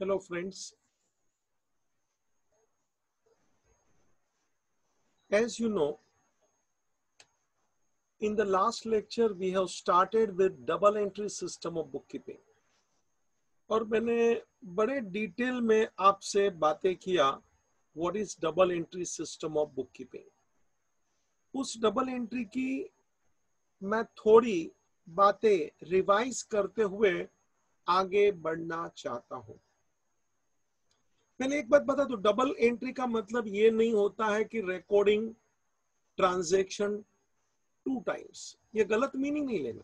Hello friends, as you know, in the last lecture we have started with double entry system of bookkeeping और मैंने बड़े detail में आपसे बातें किया what is double entry system of bookkeeping. उस double entry की मैं थोड़ी बातें रिवाइज करते हुए आगे बढ़ना चाहता हूं। पहले एक बात बता दो, डबल एंट्री का मतलब ये नहीं होता है कि रिकॉर्डिंग ट्रांजैक्शन 2 टाइम्स, ये गलत मीनिंग नहीं लेना।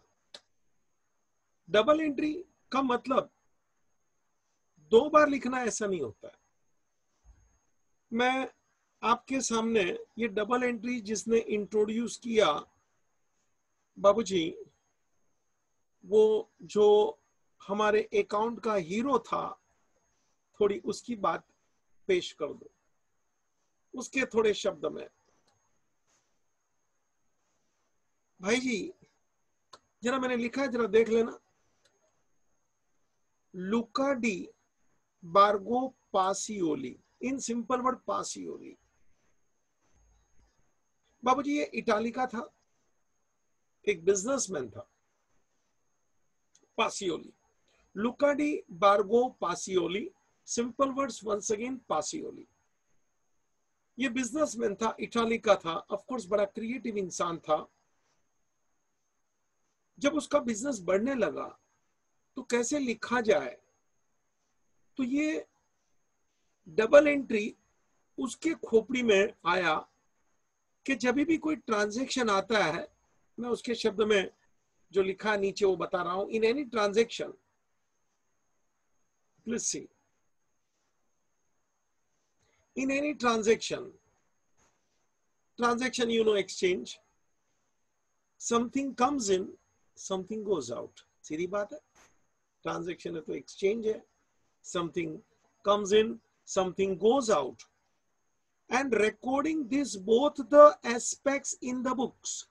डबल एंट्री का मतलब 2 बार लिखना ऐसा नहीं होता है। मैं आपके सामने ये डबल एंट्री जिसने इंट्रोड्यूस किया बाबूजी, वो जो हमारे अकाउंट का हीरो था, थोड़ी उसकी बात पेश कर दो उसके थोड़े शब्द में। भाई जी जरा मैंने लिखा है, जरा देख लेना। Luca de Borgo Pacioli, in simple word Pacioli. बाबूजी ये इटाली का था, एक बिजनेसमैन था Pacioli. Luca de Borgo Pacioli, simple words once again Pacioli. ये बिजनेसमैन था, इटाली का था, ऑफ कोर्स बड़ा क्रिएटिव इंसान था। जब उसका बिजनेस बढ़ने लगा तो कैसे लिखा जाए, तो ये डबल एंट्री उसके खोपड़ी में आया कि जब भी कोई ट्रांजैक्शन आता है, मैं उसके शब्द में जो लिखा नीचे वो बता रहा हूं। In any transaction, please see, in any transaction you know, exchange, something comes in, something goes out. सीधी बात है, ट्रांजैक्शन है तो एक्सचेंज है। Something comes in, something goes out, and recording this both the aspects in the books.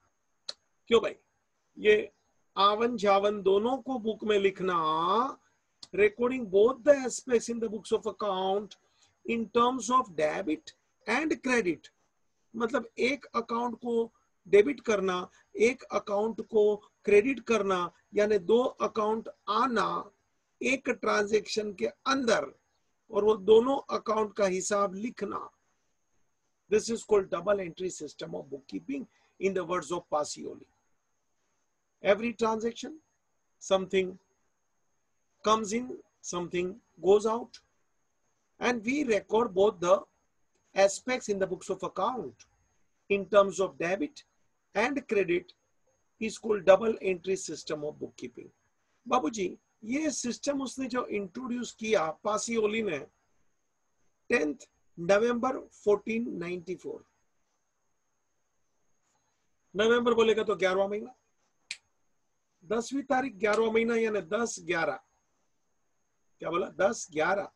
क्यों भाई, ये आवन जावन दोनों को बुक में लिखना, recording both the aspects in the books of account in terms of debit and credit. मतलब एक अकाउंट को डेबिट करना, एक अकाउंट को क्रेडिट करना, यानी 2 अकाउंट आना एक ट्रांजैक्शन के अंदर और वो दोनों अकाउंट का हिसाब लिखना। This is called double entry system of bookkeeping in the words of Pacioli. Every transaction, something comes in, something goes out, and we record both the aspects in the books of account in terms of debit and credit is called double entry system of bookkeeping. बाबूजी ये system उसने जो introduce किया पासियोली ने 10th नवंबर 1494। नवंबर बोलेगा तो 11वां महीना, 10वीं तारीख 11वां महीना, यानी 10/11। क्या बोला? 10/11,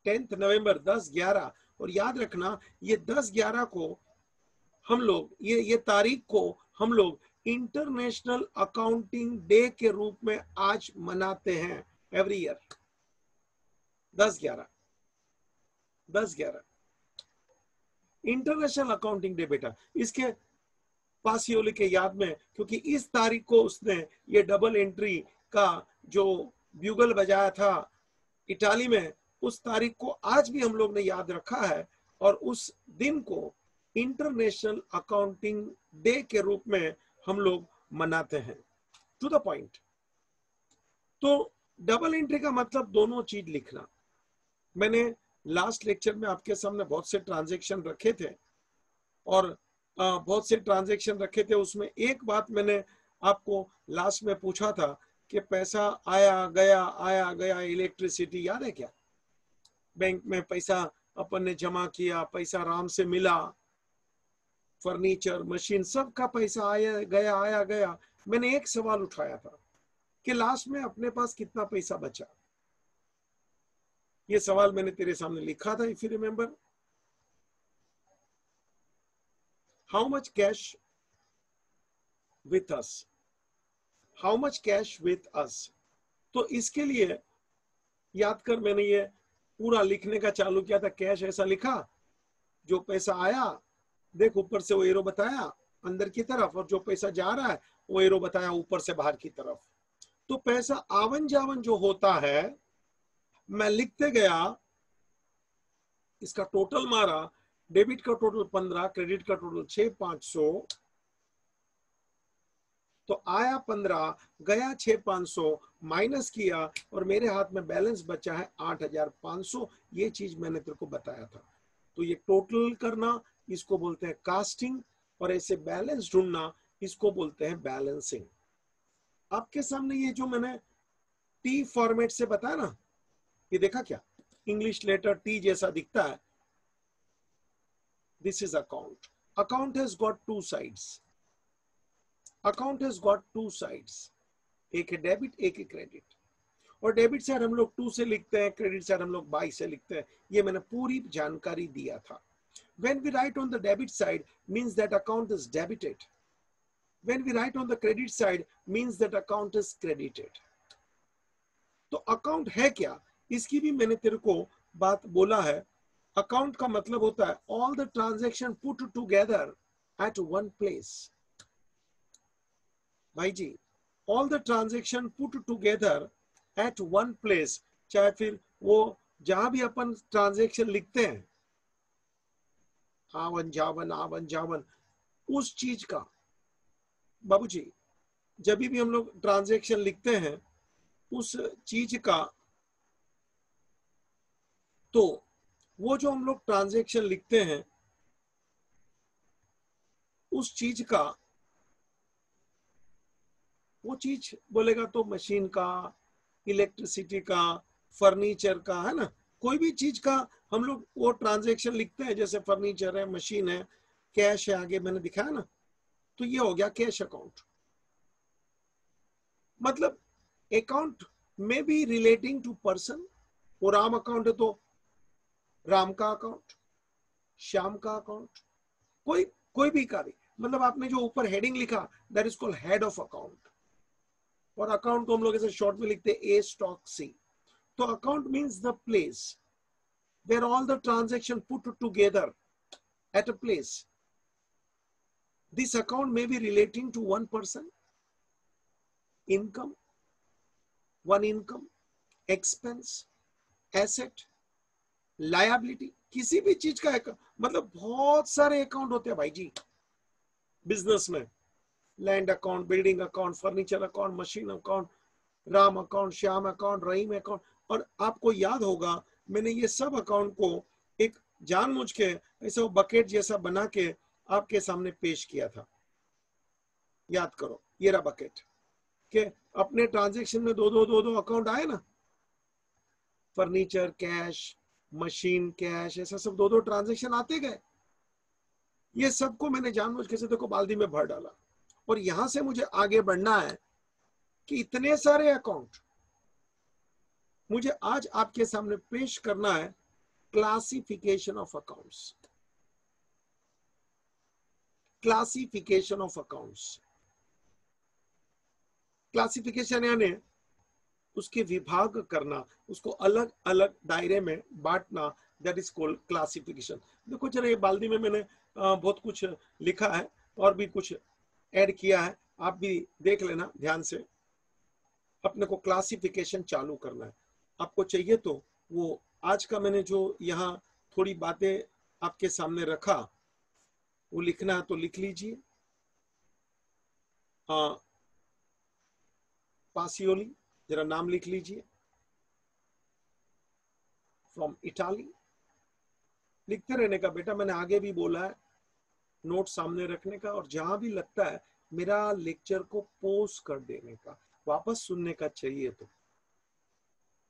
10th नवंबर 10/11। और याद रखना ये 10/11 को हम लोग, ये तारीख को हम लोग इंटरनेशनल अकाउंटिंग डे के रूप में आज मनाते हैं every year. 10/11, 10/11 international accounting day बेटा, इसके पासियोली के याद में, क्योंकि इस तारीख को उसने ये डबल एंट्री का जो ब्यूगल बजाया था इटाली में, उस तारीख को आज भी हम लोग ने याद रखा है और उस दिन को इंटरनेशनल अकाउंटिंग डे के रूप में हम लोग मनाते हैं। टू द पॉइंट, तो डबल एंट्री का मतलब दोनों चीज लिखना। मैंने लास्ट लेक्चर में आपके सामने बहुत से ट्रांजैक्शन रखे थे और बहुत से ट्रांजैक्शन रखे थे। उसमें एक बात मैंने आपको लास्ट में पूछा था कि पैसा आया गया, इलेक्ट्रिसिटी याद है क्या? बैंक में पैसा अपन ने जमा किया, पैसा आराम से मिला, फर्नीचर, मशीन, सब का पैसा आया गया। मैंने एक सवाल उठाया था कि लास्ट में अपने पास कितना पैसा बचा। ये सवाल मैंने तेरे सामने लिखा था, if you remember. How much cash with us, how much cash with us. तो इसके लिए याद कर, मैंने ये पूरा लिखने का चालू किया था, कैश ऐसा लिखा, जो पैसा आया देख ऊपर से वो एरो बताया अंदर की तरफ, और जो पैसा जा रहा है वो एरो बताया ऊपर से बाहर की तरफ। तो पैसा आवन जावन जो होता है, मैं लिखते गया, इसका टोटल मारा, डेबिट का टोटल 15, क्रेडिट का टोटल 6,500, तो आया 15, गया 6,500, माइनस किया और मेरे हाथ में बैलेंस बचा है 8,500। ये चीज मैंने तेरे को बताया था। तो ये टोटल करना, इसको बोलते हैं कास्टिंग, और ऐसे बैलेंस ढूंढना, इसको बोलते हैं बैलेंसिंग। आपके सामने ये जो मैंने टी फॉर्मेट से बताया ना, ये देखा क्या, इंग्लिश लेटर टी जैसा दिखता है। This is account. Account has got two sides. Account has got two sides, एक है डेबिट, एक है क्रेडिट। और डेबिट साइड हम लोग 2 से लिखते हैं, क्रेडिट साइड हम लोग 22 से लिखते हैं। ये मैंने पूरी जानकारी दिया था। When we write on the debit side means that account is debited. When we write on the credit side means that account is credited. तो अकाउंट है क्या, इसकी भी मैंने तेरे को बात बोला है। अकाउंट का मतलब होता है all the transaction put together at one place. भाई जी, all the transaction put together at one place, चाहे फिर वो जहां भी अपन ट्रांजैक्शन लिखते हैं, आवन जावन, उस चीज का, बाबूजी जब भी हम लोग ट्रांजैक्शन लिखते हैं उस चीज का, तो वो जो हम लोग ट्रांजैक्शन लिखते हैं उस चीज का, वो चीज बोलेगा तो मशीन का, इलेक्ट्रिसिटी का, फर्नीचर का, है ना, कोई भी चीज का हम लोग वो ट्रांजैक्शन लिखते हैं। जैसे फर्नीचर है, मशीन है, कैश है, आगे मैंने दिखाया ना, तो ये हो गया कैश अकाउंट। मतलब अकाउंट में बी रिलेटिंग टू पर्सन। वो राम अकाउंट है तो राम का अकाउंट, श्याम का अकाउंट, कोई कोई भी का भी, मतलब आपने जो ऊपर हेडिंग लिखा that is called head of account. और अकाउंट को हम लोग ऐसे शॉर्ट में लिखते हैं ए स्टॉक सी। तो account means the place where all the transaction put together at a place. This account may be relating to one person, income, one income, expense, asset, liability, किसी भी चीज का मतलब बहुत सारे अकाउंट होते हैं भाई जी बिजनेस में। Land account, building account, furniture account, machine account, Ram account, Shyam account, Rahim account. और आपको याद होगा मैंने ये सब अकाउंट को एक जानबूझ के ऐसा बकेट जैसा बना के आपके सामने पेश किया था। याद करो, ये रहा बकेट के अपने ट्रांजैक्शन में दो अकाउंट आए ना, फर्नीचर कैश, मशीन कैश, ऐसा सब दो ट्रांजैक्शन आते गए। ये सबको मैंने जानबूझ के देखो बाल्टी में भर डाला। और यहां से मुझे आगे बढ़ना है कि इतने सारे अकाउंट मुझे आज आपके सामने पेश करना है। Classification of accounts, classification of accounts. Classification यानी उसके विभाग करना, उसको अलग अलग दायरे में बांटना, दैट इज कॉल्ड क्लासिफिकेशन। देखो जरा ये बाल्टी में मैंने बहुत कुछ लिखा है और भी कुछ ऐड किया है, आप भी देख लेना ध्यान से। अपने को क्लासिफिकेशन चालू करना है। आपको चाहिए तो वो आज का मैंने जो यहाँ थोड़ी बातें आपके सामने रखा वो लिखना है तो लिख लीजिए। पासियोली, जरा नाम लिख लीजिए, फ्रॉम इटाली। लिखते रहने का बेटा, मैंने आगे भी बोला है नोट सामने रखने का, और जहां भी लगता है मेरा लेक्चर को पोस्ट कर देने का, वापस सुनने का चाहिए तो।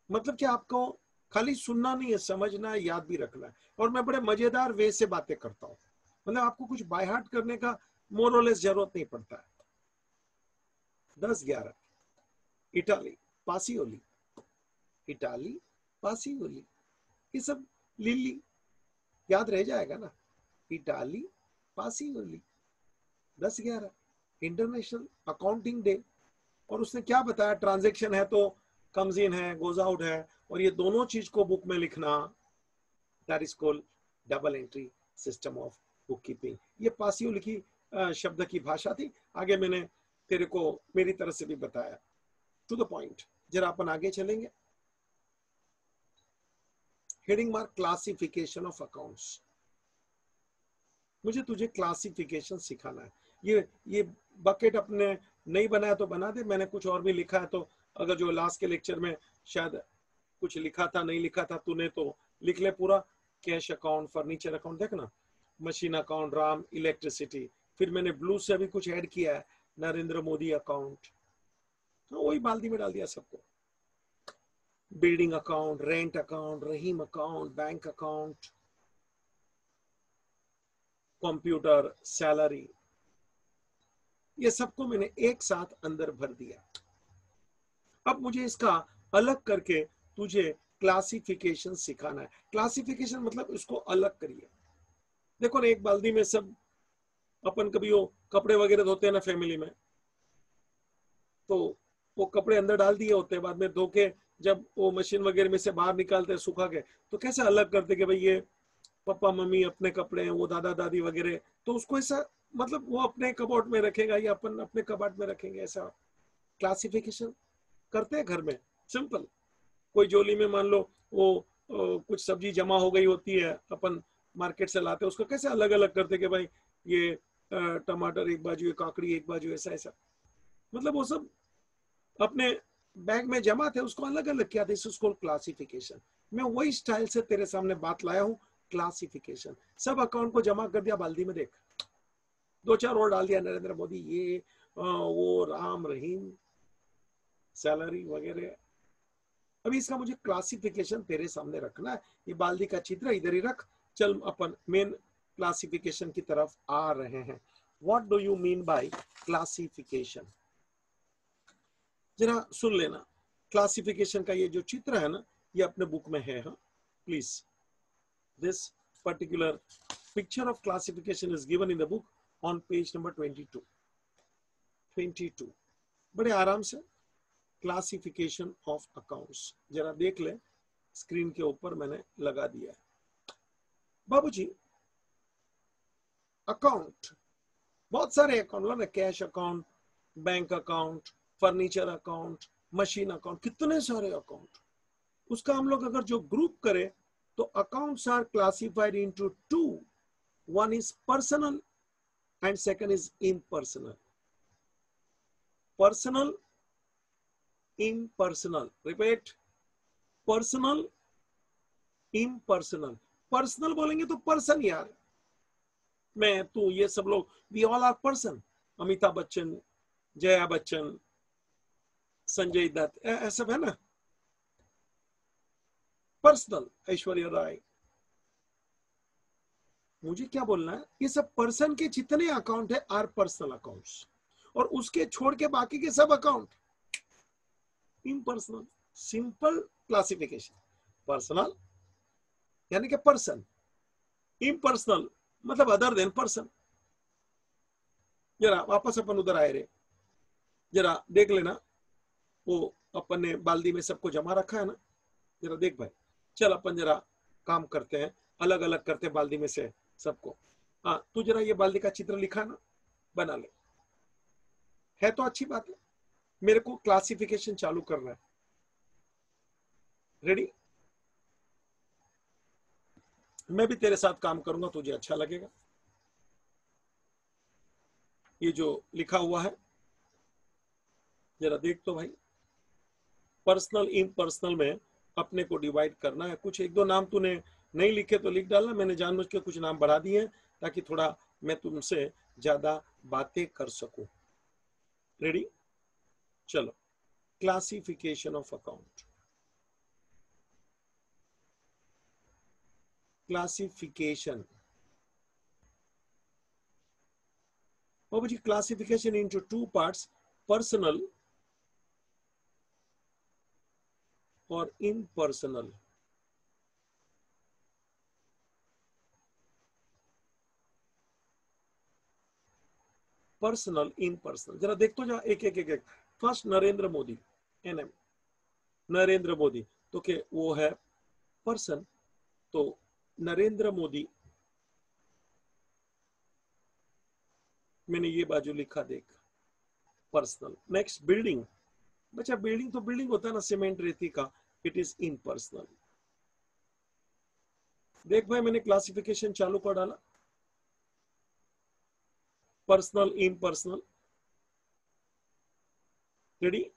मतलब कि आपको खाली सुनना नहीं है, समझना है, याद भी रखना है। और मैं बड़े मजेदार वे से बातें करता हूँ, मतलब आपको कुछ बाय हार्ट करने का मोर और लेस जरूरत नहीं पड़ता है। 10-11 इटाली, पासियोली, इटाली, पासियोली, ये सब लिली याद रह जाएगा ना। Italy, Pacioli, 10-11 international accounting day. और उसने क्या बताया, ट्रांजैक्शन है तो कम्स इन है, गोज आउट है, और ये दोनों चीज को बुक में लिखना, that is called double entry system of book keeping. ये पासिव लिखी शब्द की भाषा थी। आगे मैंने तेरे को मेरी तरफ से भी बताया। टू द पॉइंट, जरा अपन आगे चलेंगे। Heading mark classification of accounts. मुझे तुझे क्लासिफिकेशन सिखाना है। ये बकेट अपने नहीं बनाया तो बना दे, मैंने कुछ और भी लिखा है तो अगर जो लास्ट के लेक्चर में शायद कुछ लिखा था नहीं लिखा था तूने तो लिख ले पूरा। कैश अकाउंट, फर्नीचर अकाउंट, देखना, मशीन अकाउंट, राम इलेक्ट्रिसिटी, फिर मैंने ब्लू से भी कुछ ऐड किया है, नरेंद्र मोदी अकाउंट, तो वही बाल्टी में डाल दिया सबको। Building account, rent account, Rahim account, bank account, computer, salary, ये सबको मैंने एक साथ अंदर भर दिया। अब मुझे इसका अलग करके तुझे क्लासिफिकेशन सिखाना है। क्लासिफिकेशन मतलब इसको अलग करिए। देखो ना, एक बाल्टी में सब अपन कभी वो कपड़े वगैरह धोते हैं ना फैमिली में, तो वो कपड़े अंदर डाल दिए होते हैं, बाद में धो के जब वो मशीन वगैरह में से बाहर निकालते हैं सुखा के, तो कैसे अलग करते कि भाई ये पापा मम्मी अपने कपड़े हैं, वो दादा दादी वगैरह, तो उसको ऐसा मतलब वो अपने कबोर्ड में रखेगा या अपन अपने कबाड़ में रखेंगे, ऐसा क्लासिफिकेशन करते हैं घर में। सिंपल, कोई जोली में मान लो वो कुछ सब्जी जमा हो गई होती है, अपन मार्केट से लाते हैं, उसको कैसे अलग अलग करते कि भाई ये टमाटर एक बाजू, ये काकड़ी एक बाजू, ऐसा ऐसा, मतलब वो सब अपने बैग में जमा थे, उसको अलग अलग किया था, इसको क्लासिफिकेशन। मैं वही स्टाइल से तेरे सामने बात लाया हूँ, क्लासिफिकेशन। सब अकाउंट को जमा कर दिया बाल्टी में, देख दो चार और डाल दिया, नरेंद्र मोदी, ये वो, राम रहीम, सैलरी वगैरह। अभी इसका मुझे क्लासिफिकेशन तेरे सामने रखना है। ये बाल्टी का चित्र इधर ही रख, चल अपन मेन क्लासिफिकेशन की तरफ आ रहे हैं। What do you mean by classification? जरा सुन लेना। क्लासिफिकेशन का ये जो चित्र है ना, ये अपने बुक में है। हाँ, please, this particular picture of classification is given in the book on page number 22। बड़े आराम से क्लासिफिकेशन ऑफ अकाउंट्स जरा देख ले, स्क्रीन के ऊपर मैंने लगा दिया है। बाबूजी, अकाउंट, बहुत सारे अकाउंट ना, cash account, bank account, furniture account, machine account, कितने सारे अकाउंट। उसका हम लोग अगर जो ग्रुप करें तो accounts are classified into two, one is personal and second is impersonal. Personal, impersonal, repeat, personal, impersonal. Personal बोलेंगे तो पर्सन, यार मैं तू ये सब लोग, we all are person. Amitabh Bachchan, Jaya Bachchan, Sanjay Dutt, ऐसा है ना। पर्सनल, ऐश्वर्या राय। मुझे क्या बोलना है, ये सब पर्सन के जितने अकाउंट है आर पर्सनल अकाउंट्स, और उसके छोड़ के बाकी के सब account impersonal. Simple classification. Personal यानी कि पर्सन, इम्पर्सनल मतलब अदर देन पर्सन। जरा वापस अपन उधर आए रे, जरा देख लेना, वो अपन ने बाल्टी में सबको जमा रखा है ना, जरा देख भाई। चल अपन जरा काम करते हैं, अलग अलग करते हैं बाल्टी में से सबको। हाँ, तू जरा ये बाल्टी का चित्र लिखा ना, बना ले, है तो अच्छी बात है। मेरे को क्लासिफिकेशन चालू करना है। रेडी? मैं भी तेरे साथ काम करूंगा, तुझे अच्छा लगेगा। ये जो लिखा हुआ है जरा देख तो भाई। पर्सनल, इम्पर्सनल में अपने को डिवाइड करना है। कुछ एक दो नाम तूने नहीं लिखे तो लिख डालना, मैंने जानबूझ के कुछ नाम बढ़ा दिए ताकि थोड़ा मैं तुमसे ज्यादा बातें कर सकूं। रेडी? चलो, क्लासिफिकेशन ऑफ अकाउंट। क्लासिफिकेशन, बाबू जी, classification into two parts, personal और इम्पर्सनल। पर्सनल, इम्पर्सनल, जरा देख तो जा, एक एक एक एक। First Narendra Modi, NM, Narendra Modi. तो के वो है पर्सन। तो नरेंद्र मोदी, मैंने ये बाजू लिखा देख, पर्सनल। नेक्स्ट बिल्डिंग, बच्चा बिल्डिंग तो बिल्डिंग होता है ना, सीमेंट रेती का, इट इज इम्पर्सनल। देख भाई मैंने क्लासिफिकेशन चालू कर डाला, personal impersonal. Ready?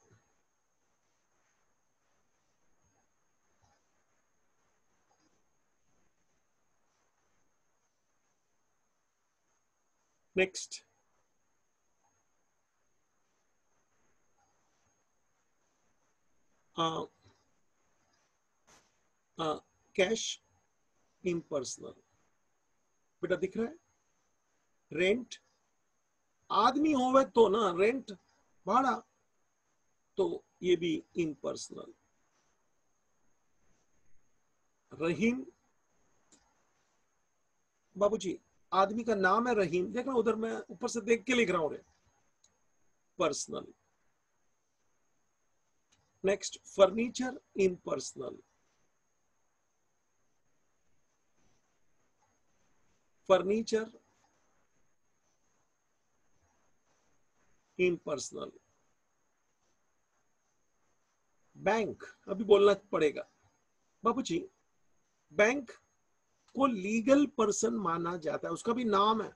Next cash impersonal. बेटा दिख रहा है? रेंट, आदमी होवे तो ना, रेंट भाड़ा, तो ये भी इम्पर्सनल। रहीम, बाबूजी आदमी का नाम है रहीम, देखना उधर मैं ऊपर से देख के लिख रहा हूं रे, personal. Next furniture impersonal. Furniture impersonal. Bank, अभी बोलना पड़ेगा बाबूजी, बैंक को लीगल पर्सन माना जाता है, उसका भी नाम है,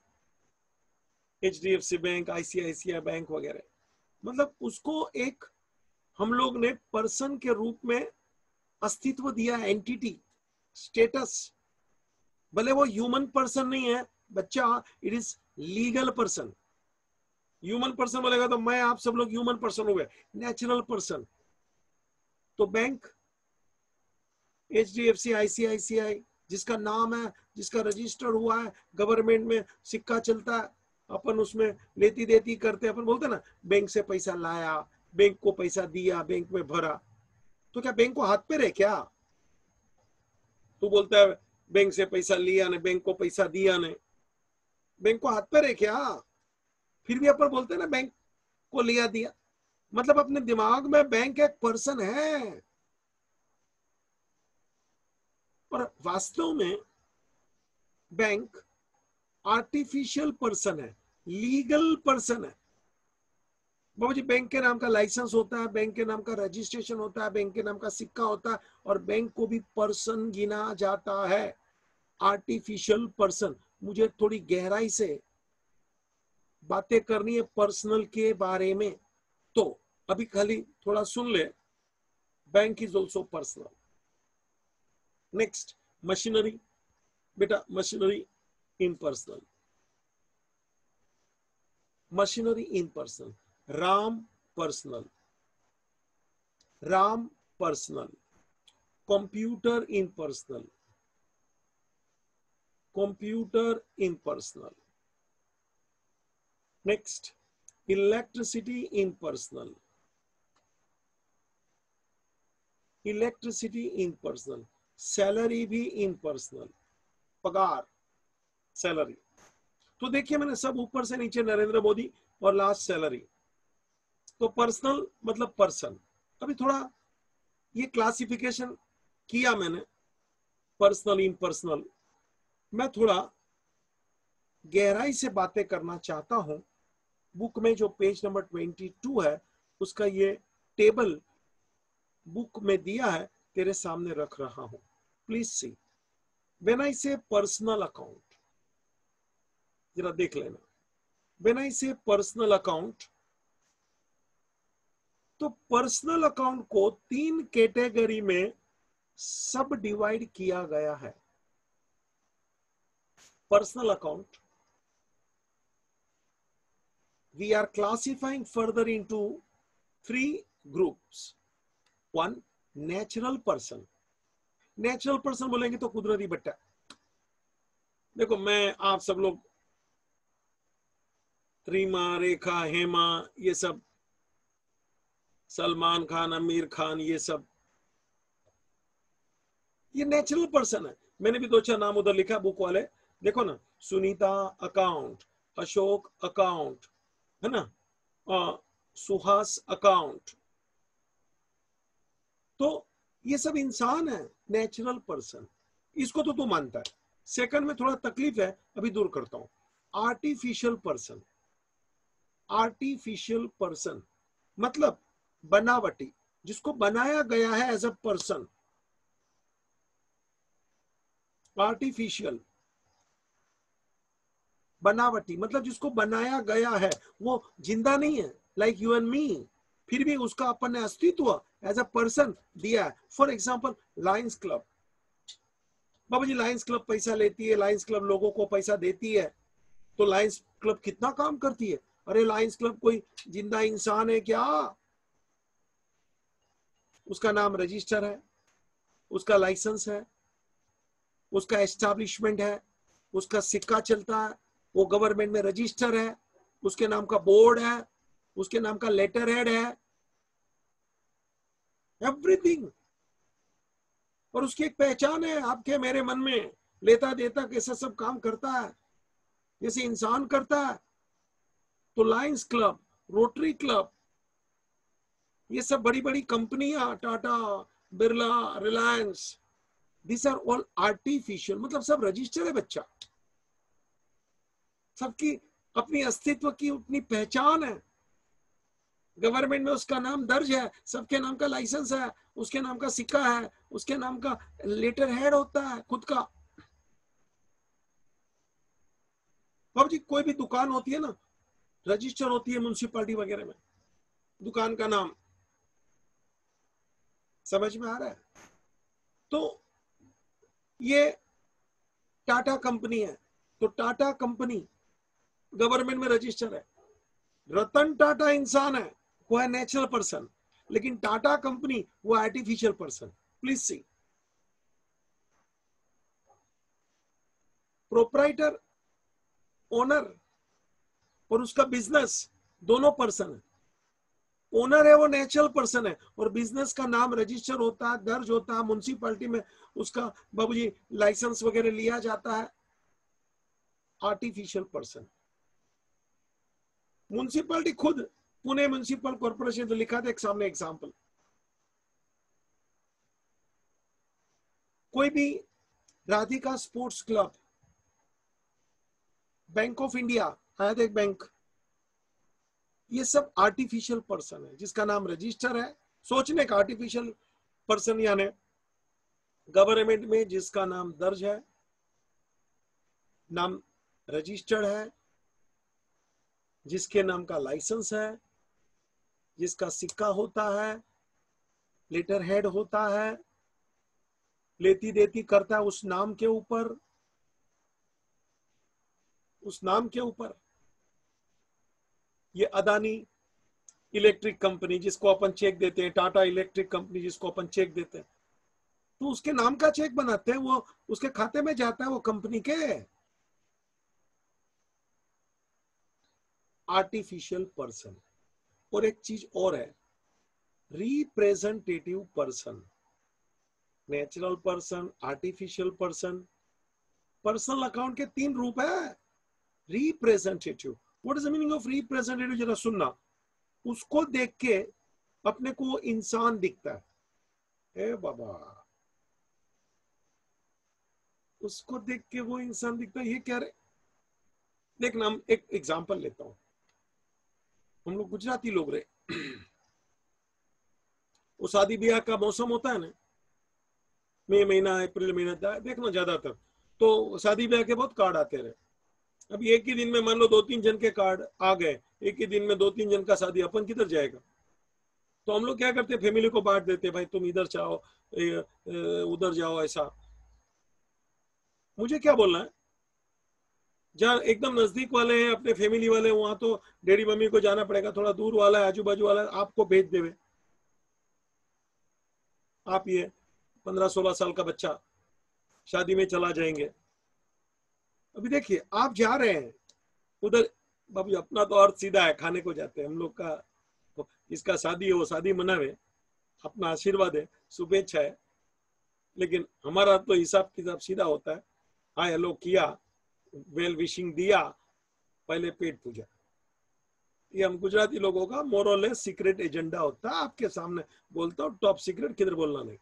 HDFC बैंक, ICICI बैंक वगैरह, मतलब उसको एक हम लोग ने पर्सन के रूप में अस्तित्व दिया, एंटिटी, स्टेटस। भले वो ह्यूमन पर्सन नहीं है बच्चा, it is legal person. Human person बोलेगा तो मैं आप सब लोग ह्यूमन पर्सन हो गए, नेचुरल पर्सन। तो बैंक, HDFC, ICICI, जिसका नाम है, जिसका रजिस्टर हुआ है, गवर्नमेंट में सिक्का चलता है, अपन उसमें लेती देती करते, अपन बोलते ना बैंक से पैसा लाया, बैंक को पैसा दिया, बैंक में भरा। तो क्या बैंक को हाथ पे रहे क्या? तू बोलता है बैंक से पैसा लिया ने, बैंक को पैसा दिया ने, बैंक को हाथ पे रहे क्या? फिर भी अपन बोलते हैं ना बैंक को लिया दिया, मतलब अपने दिमाग में बैंक एक पर्सन है, और वास्तव में बैंक आर्टिफिशियल पर्सन है, लीगल पर्सन है। बाबूजी बैंक के नाम का लाइसेंस होता है, बैंक के नाम का रजिस्ट्रेशन होता है, बैंक के नाम का सिक्का होता है, और बैंक को भी पर्सन गिना जाता है, आर्टिफिशियल पर्सन। मुझे थोड़ी गहराई से बातें करनी है पर्सनल के बारे में, तो अभी खाली थोड़ा सुन ले, bank is also personal. Next machinery, बेटा machinery impersonal. Machinery impersonal. Ram personal, Ram personal. Computer impersonal, computer impersonal. Next electricity impersonal, electricity impersonal. Salary भी इम्पर्सनल, पगार, सैलरी। तो देखिए मैंने सब ऊपर से नीचे नरेंद्र मोदी और लास्ट सैलरी। तो पर्सनल मतलब पर्सन। अभी थोड़ा ये क्लासिफिकेशन किया मैंने, पर्सनल इम्पर्सनल। मैं थोड़ा गहराई से बातें करना चाहता हूं। बुक में जो पेज नंबर 22 है, उसका ये टेबल बुक में दिया है, तेरे सामने रख रहा हूं, please see. When I say personal account, जरा देख लेना। When I say personal account, तो पर्सनल अकाउंट को 3 कैटेगरी में सब डिवाइड किया गया है। Personal account we are classifying further into 3 groups. 1 natural person, natural person बोलेंगे तो कुदरती बट्टा। देखो मैं आप सब लोग रीमा, रेखा, हेमा, ये सब, सलमान खान, आमिर खान, ये सब, ये नेचुरल पर्सन है। मैंने भी 2-4 नाम उधर लिखा बुक वाले, देखो ना, सुनीता अकाउंट, अशोक अकाउंट, है ना, सुहास अकाउंट। तो ये सब इंसान है, नेचुरल पर्सन। इसको तो तू मानता है। सेकंड में थोड़ा तकलीफ है, अभी दूर करता हूं। आर्टिफिशियल पर्सन, आर्टिफिशियल पर्सन मतलब बनावटी, जिसको बनाया गया है एज अ पर्सन। आर्टिफिशियल बनावटी मतलब जिसको बनाया गया है, वो जिंदा नहीं है, लाइक यू एंड मी, फिर भी उसका अपन ने अस्तित्व एज अ पर्सन दिया है। फॉर एग्जाम्पल लायंस क्लब, बाबा जी लायंस क्लब पैसा लेती है, लायंस क्लब लोगों को पैसा देती है, तो लायंस क्लब कितना काम करती है। अरे लायंस क्लब कोई जिंदा इंसान है क्या? उसका नाम रजिस्टर है, उसका लाइसेंस है, उसका एस्टैब्लिशमेंट है, उसका सिक्का चलता है, वो गवर्नमेंट में रजिस्टर है, उसके नाम का बोर्ड है, उसके नाम का लेटर हेड है, एवरीथिंग। और उसकी एक पहचान है आपके मेरे मन में, लेता देता कैसा सब काम करता है जैसे इंसान करता है। तो लायंस क्लब, रोटरी क्लब, ये सब बड़ी बड़ी कंपनियां, Tata, Birla, Reliance, this are all artificial, मतलब सब रजिस्टर है बच्चा। सबकी अपनी अस्तित्व की अपनी पहचान है, गवर्नमेंट में उसका नाम दर्ज है, सबके नाम का लाइसेंस है, उसके नाम का सिक्का है, उसके नाम का लेटर हेड होता है खुद का। बाबू जी कोई भी दुकान होती है ना, रजिस्टर होती है म्युनिसिपैलिटी वगैरह में, दुकान का नाम, समझ में आ रहा है? तो ये टाटा कंपनी है, तो टाटा कंपनी गवर्नमेंट में रजिस्टर है। रतन टाटा इंसान है, वो है नेचुरल पर्सन, लेकिन टाटा कंपनी वो artificial person. Please see, proprietor, owner और उसका बिजनेस दोनों पर्सन है। ओनर है वो नेचुरल पर्सन है, और बिजनेस का नाम रजिस्टर होता है, दर्ज होता है म्युनिसिपैलिटी में, उसका बाबूजी लाइसेंस वगैरह लिया जाता है। Artificial person. म्युनिसिपैलिटी खुद, पुणे म्युनिसिपल कॉर्पोरेशन, जो लिखा था एक सामने एग्जाम्पल, कोई भी Radhika sports club, bank of India आया था एक बैंक, ये सब आर्टिफिशियल पर्सन है जिसका नाम रजिस्टर है। सोचने का, आर्टिफिशियल पर्सन यानी गवर्नमेंट में जिसका नाम दर्ज है, नाम रजिस्टर्ड है, जिसके नाम का लाइसेंस है, जिसका सिक्का होता है, लेटर हेड होता है, लेती देती करता है उस नाम के ऊपर, उस नाम के ऊपर। ये अदानी इलेक्ट्रिक कंपनी जिसको अपन चेक देते हैं, टाटा इलेक्ट्रिक कंपनी जिसको अपन चेक देते हैं, तो उसके नाम का चेक बनाते हैं, वो उसके खाते में जाता है वो कंपनी के। Artificial person. और एक चीज और है, representative person. Natural person, artificial person. Personal account के तीन रूप है। Representative, what is the meaning of representative, जरा सुनना। उसको देख के अपने को इंसान दिखता है, ए बाबा, उसको देख के वो इंसान दिखता है, ये क्या रे? देखना, हम एक एग्जांपल लेता हूं। हम लोग गुजराती लोग रहे, वो शादी ब्याह का मौसम होता है ना, मई महीना, अप्रैल महीना, देखना ज्यादातर तो शादी ब्याह के बहुत कार्ड आते रहे। अब एक ही दिन में मान लो 2-3 जन के कार्ड आ गए, एक ही दिन में 2-3 जन का शादी, अपन किधर जाएगा? तो हम लोग क्या करते, फैमिली को बांट देते, भाई तुम इधर जाओ, उधर जाओ, ऐसा। मुझे क्या बोलना है, जहाँ एकदम नजदीक वाले हैं, अपने फैमिली वाले, वहां तो डैडी मम्मी को जाना पड़ेगा, थोड़ा दूर वाला है, आजू बाजू वाला है, आपको भेज देवे। आप ये 15-16 साल का बच्चा शादी में चला जाएंगे। अभी देखिए, आप जा रहे हैं उधर, बाबू अपना तो अर्थ सीधा है, खाने को जाते हैं हम लोग का, इसका शादी है वो शादी मनावे, अपना आशीर्वाद है, शुभेच्छा है। लेकिन हमारा तो हिसाब किताब सीधा होता है, हाय हेलो किया, वेल विशिंग दिया, पहले पेट पूजा। ये हम गुजराती लोगों का मोरलेस सीक्रेट एजेंडा होता है, आपके सामने बोलता हूँ, टॉप सीक्रेट, किधर बोलना नहीं।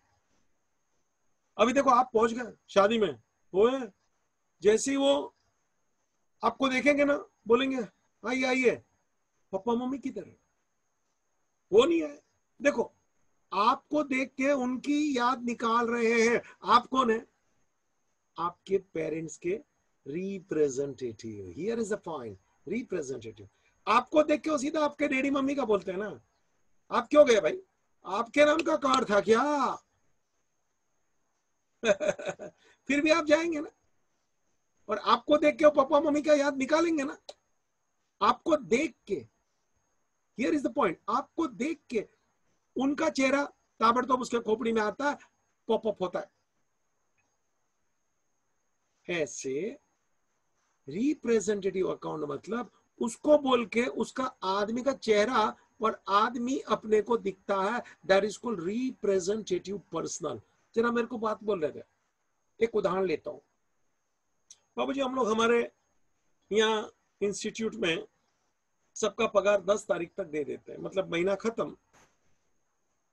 अभी देखो आप पहुंच गए शादी में, वो है, जैसे ही वो आपको देखेंगे ना बोलेंगे आइए आइए, पापा मम्मी किधर है, वो नहीं है। देखो आपको देख के उनकी याद निकाल रहे हैं। आप कौन है? आपके पेरेंट्स के representative. Here is the point, representative. आपको देख के वो सीधा आपके डैडी मम्मी का बोलते हैं ना। आप क्यों गए भाई? आपके नाम का कार्ड था क्या? फिर भी आप जाएंगे ना, और आपको देख के वो पापा मम्मी का याद निकालेंगे ना। आपको देख के, हियर इज द पॉइंट, आपको देख के उनका चेहरा ताबड़तोड़ उसके खोपड़ी में आता है, पॉपअप होता है। ऐसे रिप्रेजेंटेटिव अकाउंट मतलब उसको बोल के उसका आदमी का चेहरा और आदमी अपने को दिखता है, that is called representative personal. जरा मेरे को बात बोल रहे थे, एक उदाहरण लेता हूं। बाबू जी, हम लोग हमारे यहाँ इंस्टीट्यूट में सबका पगार 10 तारीख तक दे देते हैं, मतलब महीना खत्म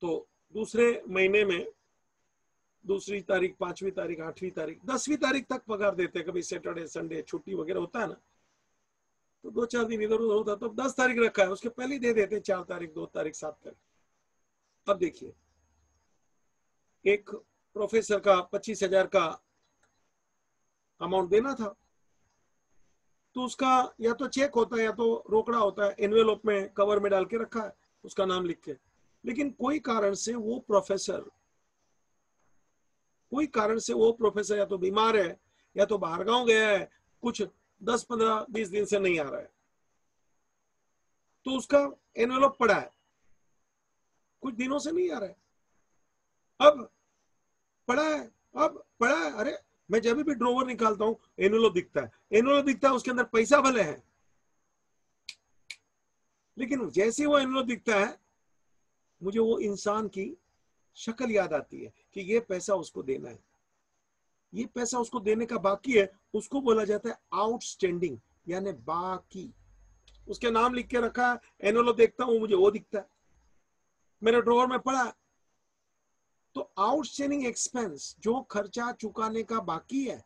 तो दूसरे महीने में दूसरी तारीख, 5वीं तारीख, 8वीं तारीख, 10वीं तारीख तक पगार देते हैं। कभी सैटरडे संडे छुट्टी वगैरह होता है ना, तो 2-4 दिन इधर उधर होता है, तो 10 तारीख रखा है, उसके पहले ही दे देते हैं, 4 तारीख, 2 तारीख, 7 तारीख। अब देखिए, एक प्रोफेसर का 25,000 का अमाउंट देना था, तो उसका या तो चेक होता है या तो रोकड़ा होता है, एनवेलप में कवर में डाल के रखा है उसका नाम लिख के। लेकिन कोई कारण से वो प्रोफेसर या तो बीमार है या तो बाहर गांव गया है, कुछ 10, 15, 20 दिन से नहीं आ रहा है, तो उसका एनवेलप पड़ा है, कुछ दिनों से नहीं आ रहा है। अब पड़ा है, अब पड़ा है, अरे मैं जब भी ड्रॉवर निकालता हूं एनवेलप दिखता है, एनवेलप दिखता है, उसके अंदर पैसा भले है, लेकिन जैसे ही वो एनवेलप दिखता है मुझे वो इंसान की शक्ल याद आती है कि ये पैसा उसको देना है, ये पैसा उसको देने का बाकी है। उसको बोला जाता है आउटस्टैंडिंग, यानी बाकी। उसके नाम लिख के रखा है, एनवेलप देखता हूं मुझे वो दिखता है, मेरे ड्रॉवर में पड़ा है। तो आउटस्टैंडिंग एक्सपेंस, जो खर्चा चुकाने का बाकी है,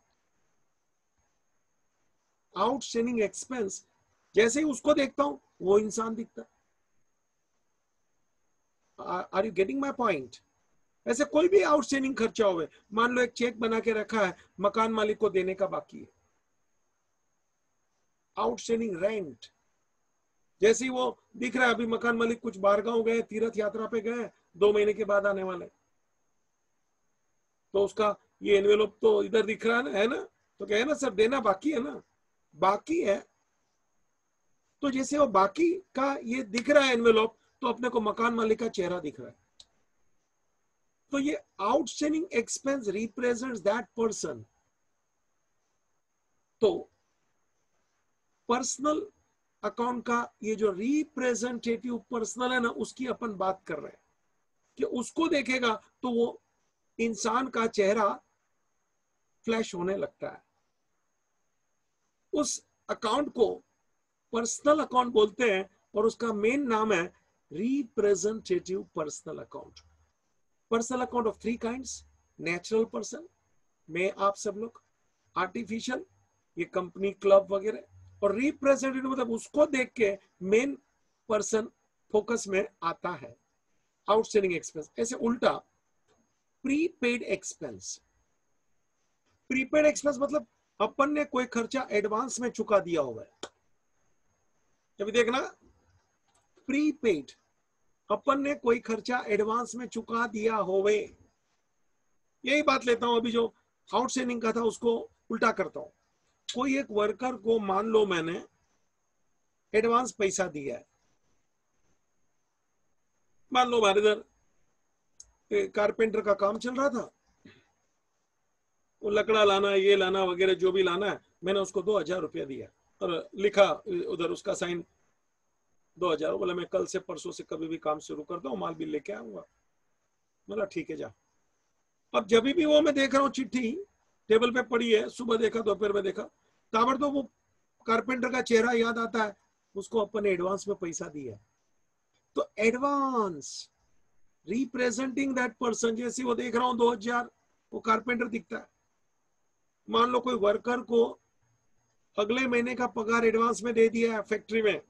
आउटस्टैंडिंग एक्सपेंस, जैसे ही उसको देखता हूं वो इंसान दिखता है। Are you getting my point? ऐसे कोई भी आउटस्टैंडिंग खर्चा हो, मान लो एक चेक बना के रखा है, मकान मालिक को देने का बाकी है, आउटस्टैंडिंग रेंट, जैसे ही वो दिख रहा है, अभी मकान मालिक कुछ बाहर गांव गए, तीर्थ यात्रा पे गए, 2 महीने के बाद आने वाले, तो उसका ये एनवेलप तो इधर दिख रहा है ना, तो कहे ना सर देना बाकी है ना, बाकी है। तो जैसे वो बाकी का ये दिख रहा है एनवेलप, तो अपने को मकान मालिक का चेहरा दिख रहा है। तो ये outstanding expense represents that person. तो पर्सनल अकाउंट का ये जो रिप्रेजेंटेटिव पर्सनल है ना, उसकी अपन बात कर रहे हैं कि उसको देखेगा तो वो इंसान का चेहरा फ्लैश होने लगता है। उस अकाउंट को पर्सनल अकाउंट बोलते हैं और उसका मेन नाम है representative personal account. Personal account of 3 kinds, natural person, में आप सब लोग, आर्टिफिशियल, ये कंपनी क्लब वगैरह, और रिप्रेजेंटेटिव मतलब उसको देख के मेन पर्सन फोकस में आता है। आउटस्टैंडिंग एक्सपेंस, ऐसे उल्टा प्रीपेड एक्सपेंस। प्रीपेड एक्सपेंस मतलब अपन ने कोई खर्चा एडवांस में चुका दिया हुआ है। अभी देखना, प्रीपेड, अपन ने कोई खर्चा एडवांस में चुका दिया होवे। यही बात लेता हूं, अभी जो आउटस्टैंडिंग का था उसको उल्टा करता हूं। कोई एक वर्कर को मान लो मैंने एडवांस पैसा दिया है, मान लो हमारे इधर कारपेंटर का काम चल रहा था, वो लकड़ा लाना, ये लाना वगैरह जो भी लाना है, मैंने उसको 2,000 रुपया दिया और लिखा उधर उसका साइन 2,000। बोला मैं कल से परसों से कभी भी काम शुरू करता हूँ, माल भी लेके आऊंगा। बोला ठीक है जा। अब जब भी वो मैं देख रहा हूँ चिट्ठी टेबल पे पड़ी है, सुबह देखा, दोपहर में देखा, ताबड़तोड़ वो कारपेंटर का चेहरा याद आता है, उसको अपन ने एडवांस में पैसा दिया। तो एडवांस रिप्रेजेंटिंग दैट पर्सन, जैसे वो देख रहा हूँ 2,000, वो कारपेंटर दिखता है। मान लो कोई वर्कर को अगले महीने का पगार एडवांस में दे दिया है फैक्ट्री में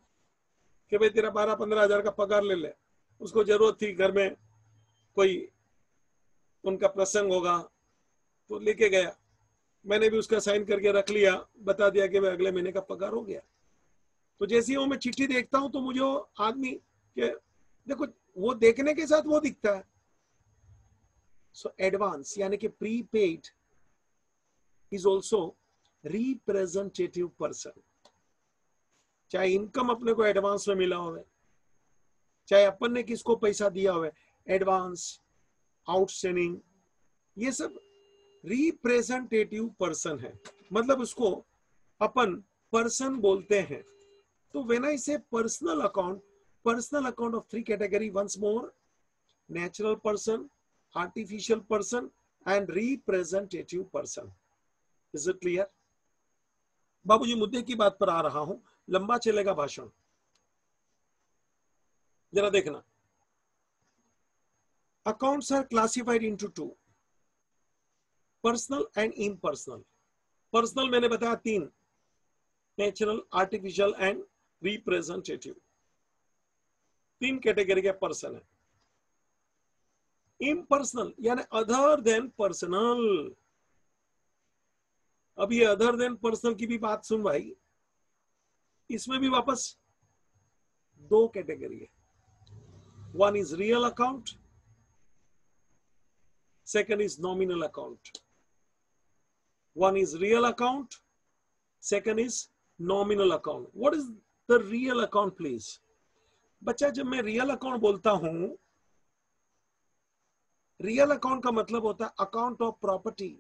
कि भाई तेरा 12-15 हजार का पगार ले ले। उसको जरूरत थी, घर में कोई उनका प्रसंग होगा तो लेके गया, मैंने भी उसका साइन करके रख लिया, बता दिया कि भाई अगले महीने का पगार हो गया। तो जैसे ही वो मैं चिट्ठी देखता हूं तो मुझे वो आदमी के देखो वो देखने के साथ वो दिखता है। सो एडवांस यानी कि prepaid is also representative person. चाहे इनकम अपने को एडवांस में मिला हो, चाहे अपन ने किसको पैसा दिया हो, एडवांस, आउटस्टैंडिंग, ये सब रिप्रेजेंटेटिव पर्सन है, मतलब उसको अपन पर्सन बोलते हैं। तो when I say personal account of 3 category once more, natural person, artificial person and representative person. Is it clear? बाबूजी मुद्दे की बात पर आ रहा हूं, लंबा चलेगा भाषण, जरा देखना। Accounts are classified into 2, personal and impersonal. Personal मैंने बताया 3, natural, artificial and representative. 3 category के पर्सन है। इम्पर्सनल यानी अदर देन पर्सनल। अब ये अदर देन पर्सनल की भी बात सुन भाई, इसमें भी वापस 2 कैटेगरी है। One is real account, second is nominal account. One is real account, second is nominal account. What is the real account please? बच्चा जब मैं रियल अकाउंट बोलता हूं, रियल अकाउंट का मतलब होता है account of property,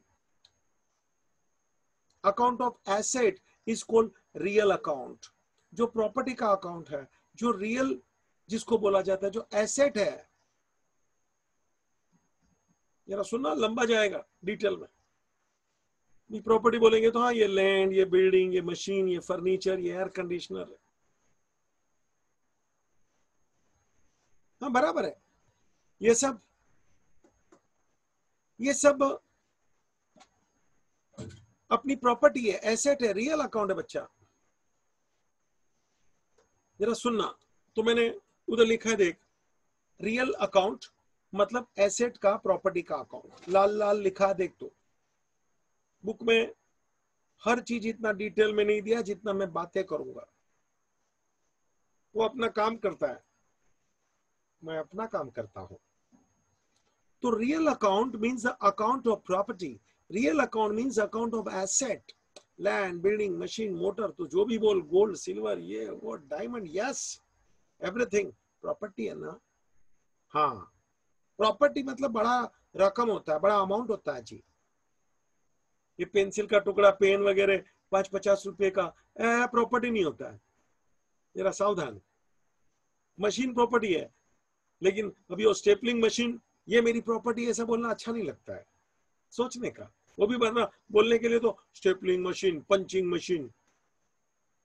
account of asset is called real account. जो प्रॉपर्टी का अकाउंट है, जो रियल जिसको बोला जाता है, जो एसेट है, जरा सुनना, लंबा जाएगा डिटेल में। ये प्रॉपर्टी बोलेंगे तो हाँ ये लैंड, ये बिल्डिंग, ये मशीन, ये फर्नीचर, ये एयर कंडीशनर है, हाँ बराबर है। ये सब अपनी प्रॉपर्टी है, एसेट है, रियल अकाउंट है बच्चा। जरा सुनना, तो मैंने उधर लिखा है देख, रियल अकाउंट मतलब एसेट का, प्रॉपर्टी का अकाउंट, लाल लाल लिखा है देख। तो बुक में हर चीज इतना डिटेल में नहीं दिया जितना मैं बातें करूंगा। वो अपना काम करता है, मैं अपना काम करता हूं। तो real account means account of property, real account means account of asset, land, building, machine, motor, तो जो भी बोल, गोल्ड, सिल्वर, ये वो, डायमंड, यस एवरीथिंग प्रॉपर्टी है ना। हाँ, प्रॉपर्टी मतलब बड़ा रकम होता है, बड़ा अमाउंट होता है जी। ये पेंसिल का टुकड़ा, पेन वगैरह 5-50 रुपए का प्रॉपर्टी नहीं होता है, जरा सावधान। मशीन प्रॉपर्टी है, लेकिन अभी वो स्टेपलिंग मशीन ये मेरी प्रॉपर्टी, ऐसा बोलना अच्छा नहीं लगता है, सोचने का। वो भी वरना बोलने के लिए तो stippling machine, punching machine,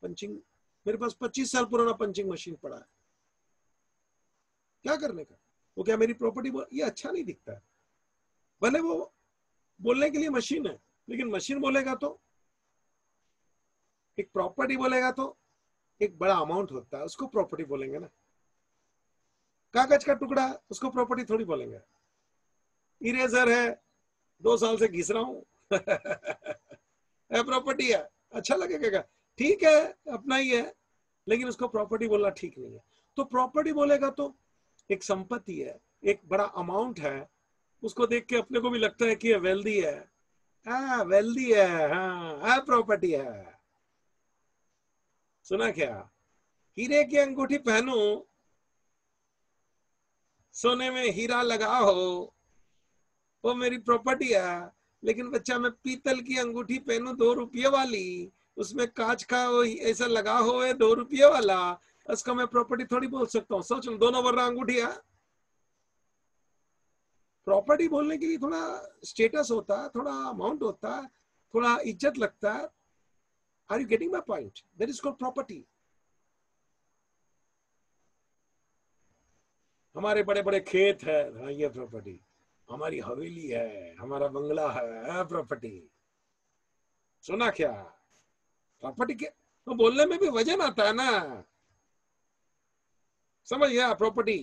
punching, मेरे पास 25 साल पुराना पंचिंग मशीन पड़ा है, क्या करने का? वो क्या मेरी प्रॉपर्टी? ये अच्छा नहीं दिखता है। भले वो बोलने के लिए मशीन है, लेकिन मशीन बोलेगा तो, एक प्रॉपर्टी बोलेगा तो एक बड़ा अमाउंट होता है, उसको प्रॉपर्टी बोलेंगे ना। कागज का टुकड़ा, उसको प्रॉपर्टी थोड़ी बोलेंगे। इरेजर है, 2 साल से घिस रहा हूं प्रॉपर्टी है, अच्छा लगेगा, ठीक है अपना ही है, लेकिन उसको प्रॉपर्टी बोलना ठीक नहीं है। तो प्रॉपर्टी बोलेगा तो एक संपत्ति है, एक बड़ा अमाउंट है, उसको देख के अपने को भी लगता है कि ये वेल्दी है, हाँ वेल्दी है, हाँ प्रॉपर्टी है। सुना क्या? हीरे की अंगूठी पहनो, सोने में हीरा लगा हो, वो मेरी प्रॉपर्टी है। लेकिन बच्चा मैं पीतल की अंगूठी पहनूं 2 रुपये वाली, उसमें कांच का वो ऐसा लगा हो है 2 रुपये वाला, उसका मैं प्रॉपर्टी थोड़ी बोल सकता हूँ? सोच लो, दोनों वर्रा अंगूठी है। प्रॉपर्टी बोलने के लिए थोड़ा स्टेटस होता है, थोड़ा अमाउंट होता है, थोड़ा इज्जत लगता है। Are you getting my point? That is called property. हमारे बड़े बड़े खेत है, हाँ ये प्रॉपर्टी। हमारी हवेली है, हमारा बंगला है, प्रॉपर्टी। सुना क्या? प्रॉपर्टी के तो बोलने में भी वजन आता है ना, समझ गया? प्रॉपर्टी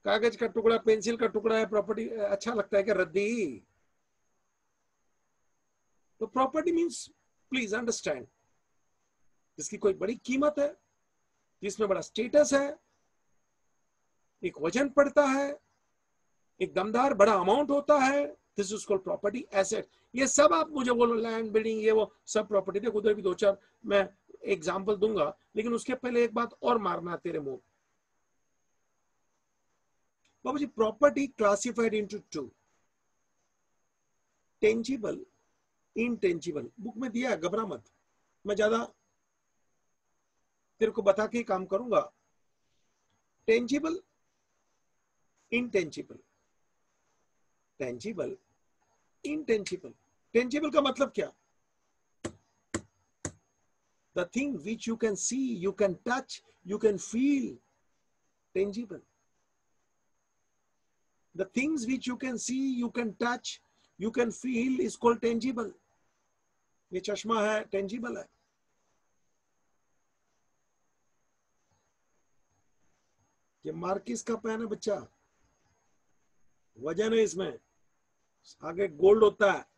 कागज का टुकड़ा, पेंसिल का टुकड़ा है, प्रॉपर्टी अच्छा लगता है क्या? रद्दी। तो प्रॉपर्टी मीन्स, प्लीज अंडरस्टैंड, जिसकी कोई बड़ी कीमत है, जिसमें बड़ा स्टेटस है, एक वजन पड़ता है, एक दमदार बड़ा अमाउंट होता है, this is called property. Asset, ये सब आप मुझे बोलो, लैंड, बिल्डिंग, ये वो सब प्रॉपर्टी। देखो उधर भी दो चार मैं एग्जाम्पल दूंगा, लेकिन उसके पहले एक बात और मारना तेरे मुंह। बाबू जी, property classified into two, tangible, intangible. Book में दिया है, घबरा मत, मैं ज्यादा तेरे को बता के ही काम करूंगा। Tangible, intangible, tangible, intangible. Tangible का मतलब क्या? The thing which you can see, you can touch, you can feel, tangible. The things which you can see, you can touch, you can feel is called tangible. ये चश्मा है, tangible है। ये Marxist का pen है बच्चा, वजन है इसमें, आगे गोल्ड होता है।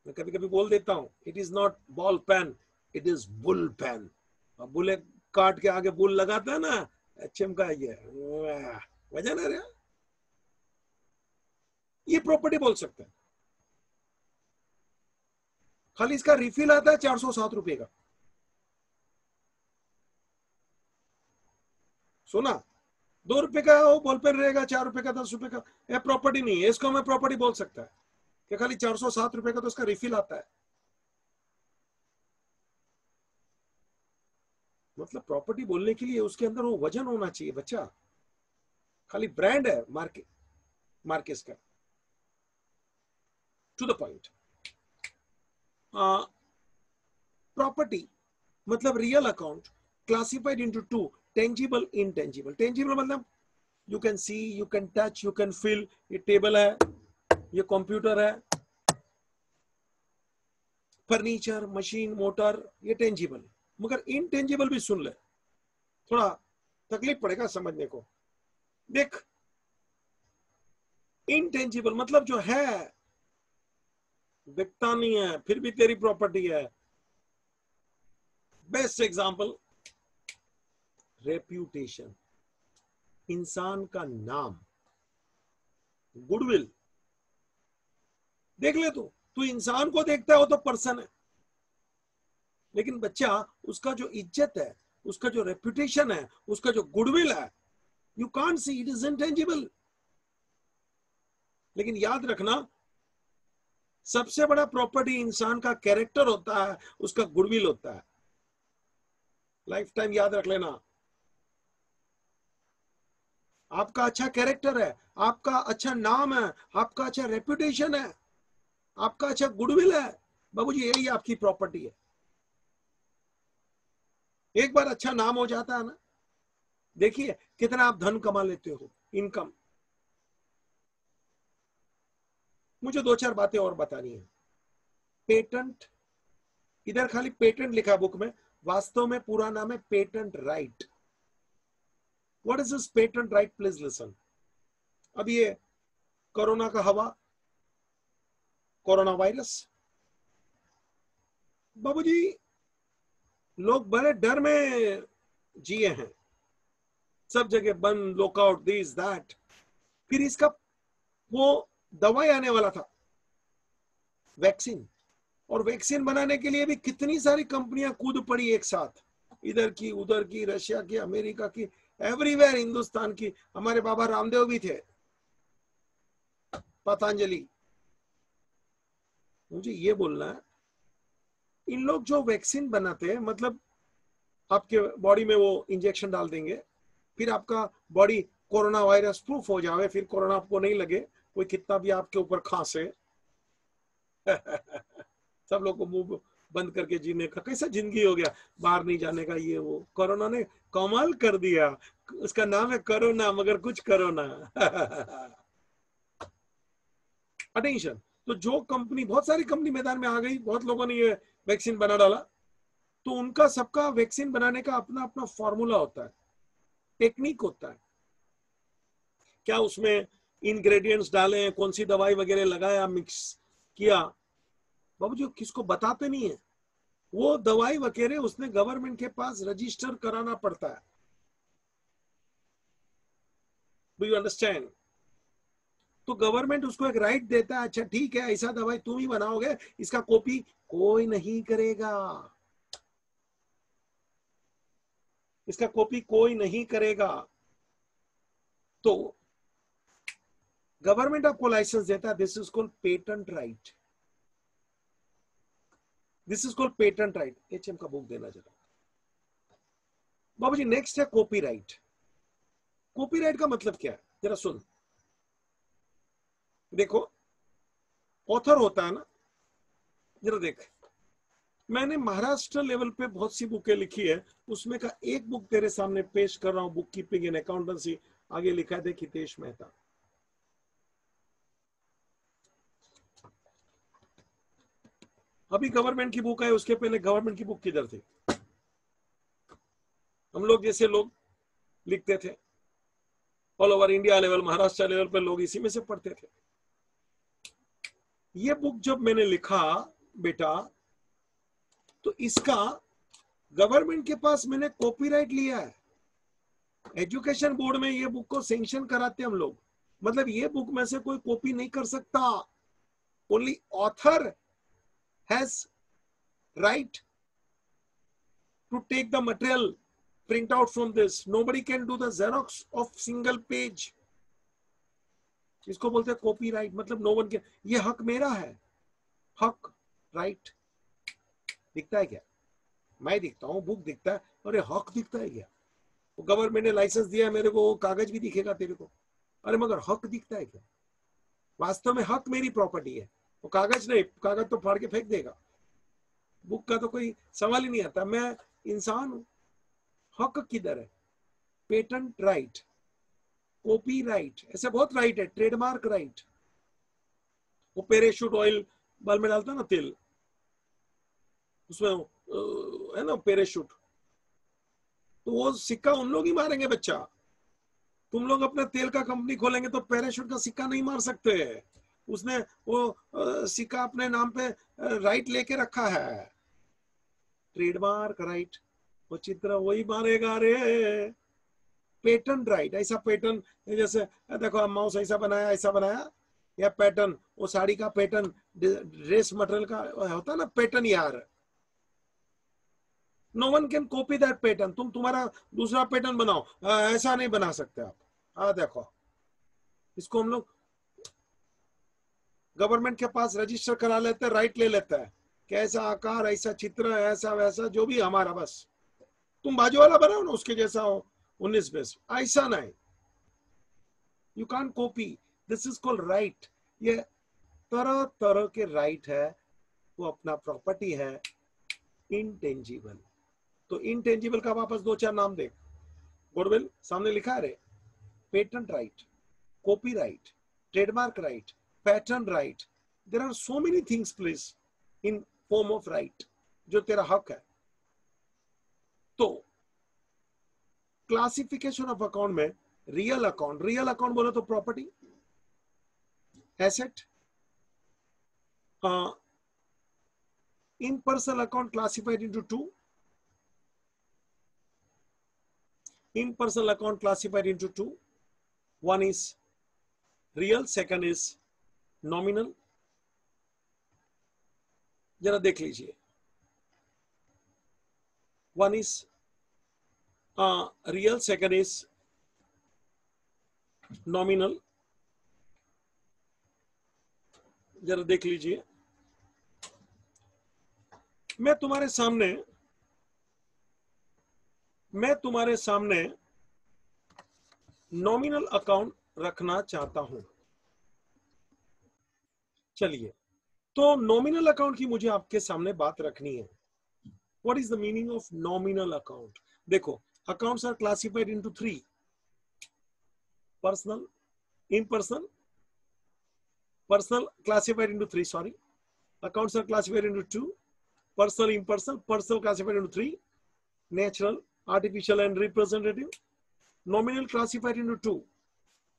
मैं कभी कभी बोल देता हूं, it is not ball pen, it is bull pen. अब बुले काट के आगे बुल लगाता है ना, चिमका, ये वजन है रे। ये प्रॉपर्टी बोल सकते हैं। खाली इसका रिफिल आता है 407 रुपए का। सुना? 2 रुपए का वो बॉल पेन रहेगा, 4 रुपए का, 10 रुपए का, ये प्रॉपर्टी नहीं है। इसको हमें प्रॉपर्टी बोल सकता है कि खाली 407 रुपए का तो इसका रिफिल आता है। मतलब प्रॉपर्टी बोलने के लिए उसके अंदर वो वजन होना चाहिए बच्चा। खाली ब्रांड है मार्केस का। टू द पॉइंट, प्रॉपर्टी मतलब real account classified into two, tangible, intangible. Tangible मतलब you can see, you can touch, you can feel. ये टेबल है, ये कंप्यूटर है, फर्नीचर, मशीन, मोटर, ये टेंजिबल। मगर इनटेंजिबल भी सुन ले, थोड़ा तकलीफ पड़ेगा समझने को। देख, इनटेंजिबल मतलब जो है, दिखता नहीं है फिर भी तेरी प्रॉपर्टी है। बेस्ट एग्जांपल, रेप्यूटेशन, इंसान का नाम, गुडविल। देख ले, तू इंसान को देखता है वो तो पर्सन है, लेकिन बच्चा उसका जो इज्जत है, उसका जो रेप्यूटेशन है, उसका जो गुडविल है, you can't see, it is intangible. लेकिन याद रखना, सबसे बड़ा प्रॉपर्टी इंसान का कैरेक्टर होता है, उसका गुडविल होता है। लाइफ टाइम याद रख लेना। आपका अच्छा कैरेक्टर है, आपका अच्छा नाम है, आपका अच्छा रेप्यूटेशन है, आपका अच्छा गुडविल है, बाबूजी यही आपकी प्रॉपर्टी है। एक बार अच्छा नाम हो जाता है ना, देखिए कितना आप धन कमा लेते हो, इनकम। मुझे दो चार बातें और बतानी है। पेटेंट, इधर खाली पेटेंट लिखा बुक में, वास्तव में पूरा नाम है patent right. What is this patent right? Please listen. अब ये कोरोना का हवा, कोरोना वायरस, बाबूजी लोग बड़े डर में जिए हैं, सब जगह बंद, लॉकआउट, दिस दैट। फिर इसका वो दवाई आने वाला था, वैक्सीन। और वैक्सीन बनाने के लिए भी कितनी सारी कंपनियां कूद पड़ी एक साथ, इधर की, उधर की, रशिया की, अमेरिका की, एवरीवेयर, हिंदुस्तान की। हमारे बाबा रामदेव भी थे, पतंजलि। मुझे ये बोलना है, इन लोग जो वैक्सीन बनाते हैं, मतलब आपके बॉडी में वो इंजेक्शन डाल देंगे, फिर आपका बॉडी कोरोना वायरस प्रूफ हो जाए, फिर कोरोना आपको नहीं लगे, कोई कितना भी आपके ऊपर खांसे। सब लोग को मुंह बंद करके जीने का कैसा जिंदगी हो गया, बाहर नहीं जाने का, ये वो। कोरोना ने कमाल कर दिया, उसका नाम है कोरोना, मगर कुछ करो ना। अटेंशन। तो जो कंपनी, बहुत सारी कंपनी मैदान में आ गई, बहुत लोगों ने ये वैक्सीन बना डाला, तो उनका सबका वैक्सीन बनाने का अपना अपना फॉर्मूला होता है, टेक्निक होता है। क्या उसमें इंग्रेडिएंट्स डाले, कौन सी दवाई वगैरह लगाया, मिक्स किया, बाबू जी किसको बताते नहीं है। वो दवाई वगैरह उसने गवर्नमेंट के पास रजिस्टर कराना पड़ता है। Do you understand? तो गवर्नमेंट उसको एक राइट देता है, अच्छा ठीक है ऐसा दवाई तुम ही बनाओगे, इसका कॉपी कोई नहीं करेगा, इसका कॉपी कोई नहीं करेगा। तो गवर्नमेंट आपको लाइसेंस देता है, this is called patent right, this is called patent right. HM का बुक देना जरा बाबूजी। नेक्स्ट है कॉपीराइट। कॉपीराइट का मतलब क्या है, जरा सुन। देखो ऑथर होता है ना, जरा देख, मैंने महाराष्ट्र लेवल पे बहुत सी बुकें लिखी है, उसमें का एक बुक तेरे सामने पेश कर रहा हूं, बुक कीपिंग एंड अकाउंटेंसी, आगे लिखा है देख हितेश मेहता। अभी गवर्नमेंट की बुक है, उसके पहले गवर्नमेंट की बुक किधर थी? हम लोग जैसे लोग लिखते थे, all over India level, Maharashtra level पे लोग इसी में से पढ़ते थे। ये बुक जब मैंने लिखा बेटा, तो इसका गवर्नमेंट के पास मैंने कॉपीराइट लिया है। एजुकेशन बोर्ड में ये बुक को सैंक्शन कराते हम लोग, मतलब ये बुक में से कोई कॉपी नहीं कर सकता। Only author has right to take the material, print out from this. Nobody can do the xerox of single page. इसको बोलते हैं कॉपीराइट, मतलब नो वन के, ये हक मेरा है। हक, राइट दिखता है क्या? मैं दिखता हूँ, बुक दिखता है, और ये हक दिखता है क्या? वो गवर्नमेंट ने लाइसेंस दिया है मेरे को, वो कागज भी दिखेगा तेरे को, अरे मगर हक दिखता है क्या? वास्तव में हक मेरी प्रॉपर्टी है, वो कागज नहीं, कागज तो फाड़ के फेंक देगा। बुक का तो कोई सवाल ही नहीं आता, मैं इंसान हूं। हक किधर है? पेटेंट राइट, कॉपी राइट, ऐसे बहुत राइट है, ट्रेडमार्क राइट। वो पैराशूट ऑयल बाल में डालता ना तेल, उसमें है ना पैराशूट, तो वो सिक्का उन लोग ही मारेंगे बच्चा। तुम लोग अपना तेल का कंपनी खोलेंगे तो पैराशूट का सिक्का नहीं मार सकते, उसने वो सिक्का अपने नाम पे राइट लेके रखा है, ट्रेडमार्क राइट। वो चित्र वही मारेगा रे, पेटर्न राइट। ऐसा पैटर्न, जैसे देखो माउस ऐसा बनाया, ऐसा बनाया, या पैटर्न, वो साड़ी का पैटर्न, ड्रेस मटेरियल का होता है ना पैटर्न यार, no one can copy that pattern. तुम तुम्हारा दूसरा पैटर्न बनाओ, ऐसा नहीं बना सकते आप। देखो इसको हम लोग गवर्नमेंट के पास रजिस्टर करा लेते हैं, राइट ले लेते हैं, कैसा आकार, ऐसा चित्र, ऐसा वैसा जो भी हमारा, बस तुम बाजू वाला बनाओ ना उसके जैसा हो 19-20, ऐसा नहीं, you can't copy, this is called right. ये तरह तरह के राइट है, वो अपना प्रॉपर्टी है, इंटेंजिबल। तो इंटेंजिबल का वापस 2-4 नाम देख, गुडविल सामने लिखा है रे, patent right, copy right, trademark right, pattern right, there are so many things please in form of right, जो तेरा हक है। तो क्लासिफिकेशन ऑफ अकाउंट में रियल अकाउंट, रियल अकाउंट बोलो तो property, asset, impersonal account classified into two, impersonal account classified into two, one is real, second is nominal। जरा देख लीजिए, one is real, second is nominal। जरा देख लीजिए, मैं तुम्हारे सामने नॉमिनल अकाउंट रखना चाहता हूं। चलिए, तो नॉमिनल अकाउंट की मुझे आपके सामने बात रखनी है। What is the meaning of nominal account? देखो, accounts are classified into 3, personal, impersonal Personal classified into three, sorry. Accounts are classified into two. Personal, impersonal. Personal classified into three. Natural, artificial, and representative. Nominal classified into two.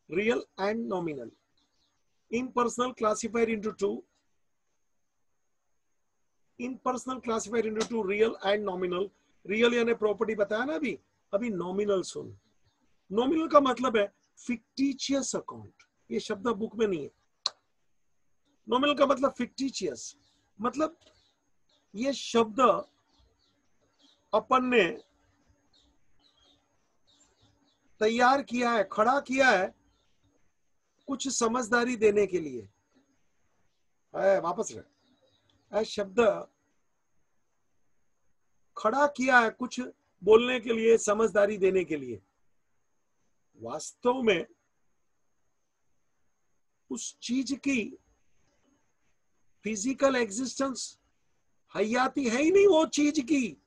Real and nominal. Impersonal classified into two. Impersonal classified into two. Real and nominal. Real यानी property बताया ना अभी nominal सुन. Nominal का मतलब है fictitious account. ये शब्द book में नहीं है. नॉमिनल का मतलब फिक्टिशियस, मतलब ये शब्द अपन ने तैयार किया है, खड़ा किया है कुछ समझदारी देने के लिए. वापस रहे, शब्द खड़ा किया है कुछ बोलने के लिए, समझदारी देने के लिए. वास्तव में उस चीज की फिजिकल एग्जिस्टेंस, हयाती है ही नहीं वो चीज की,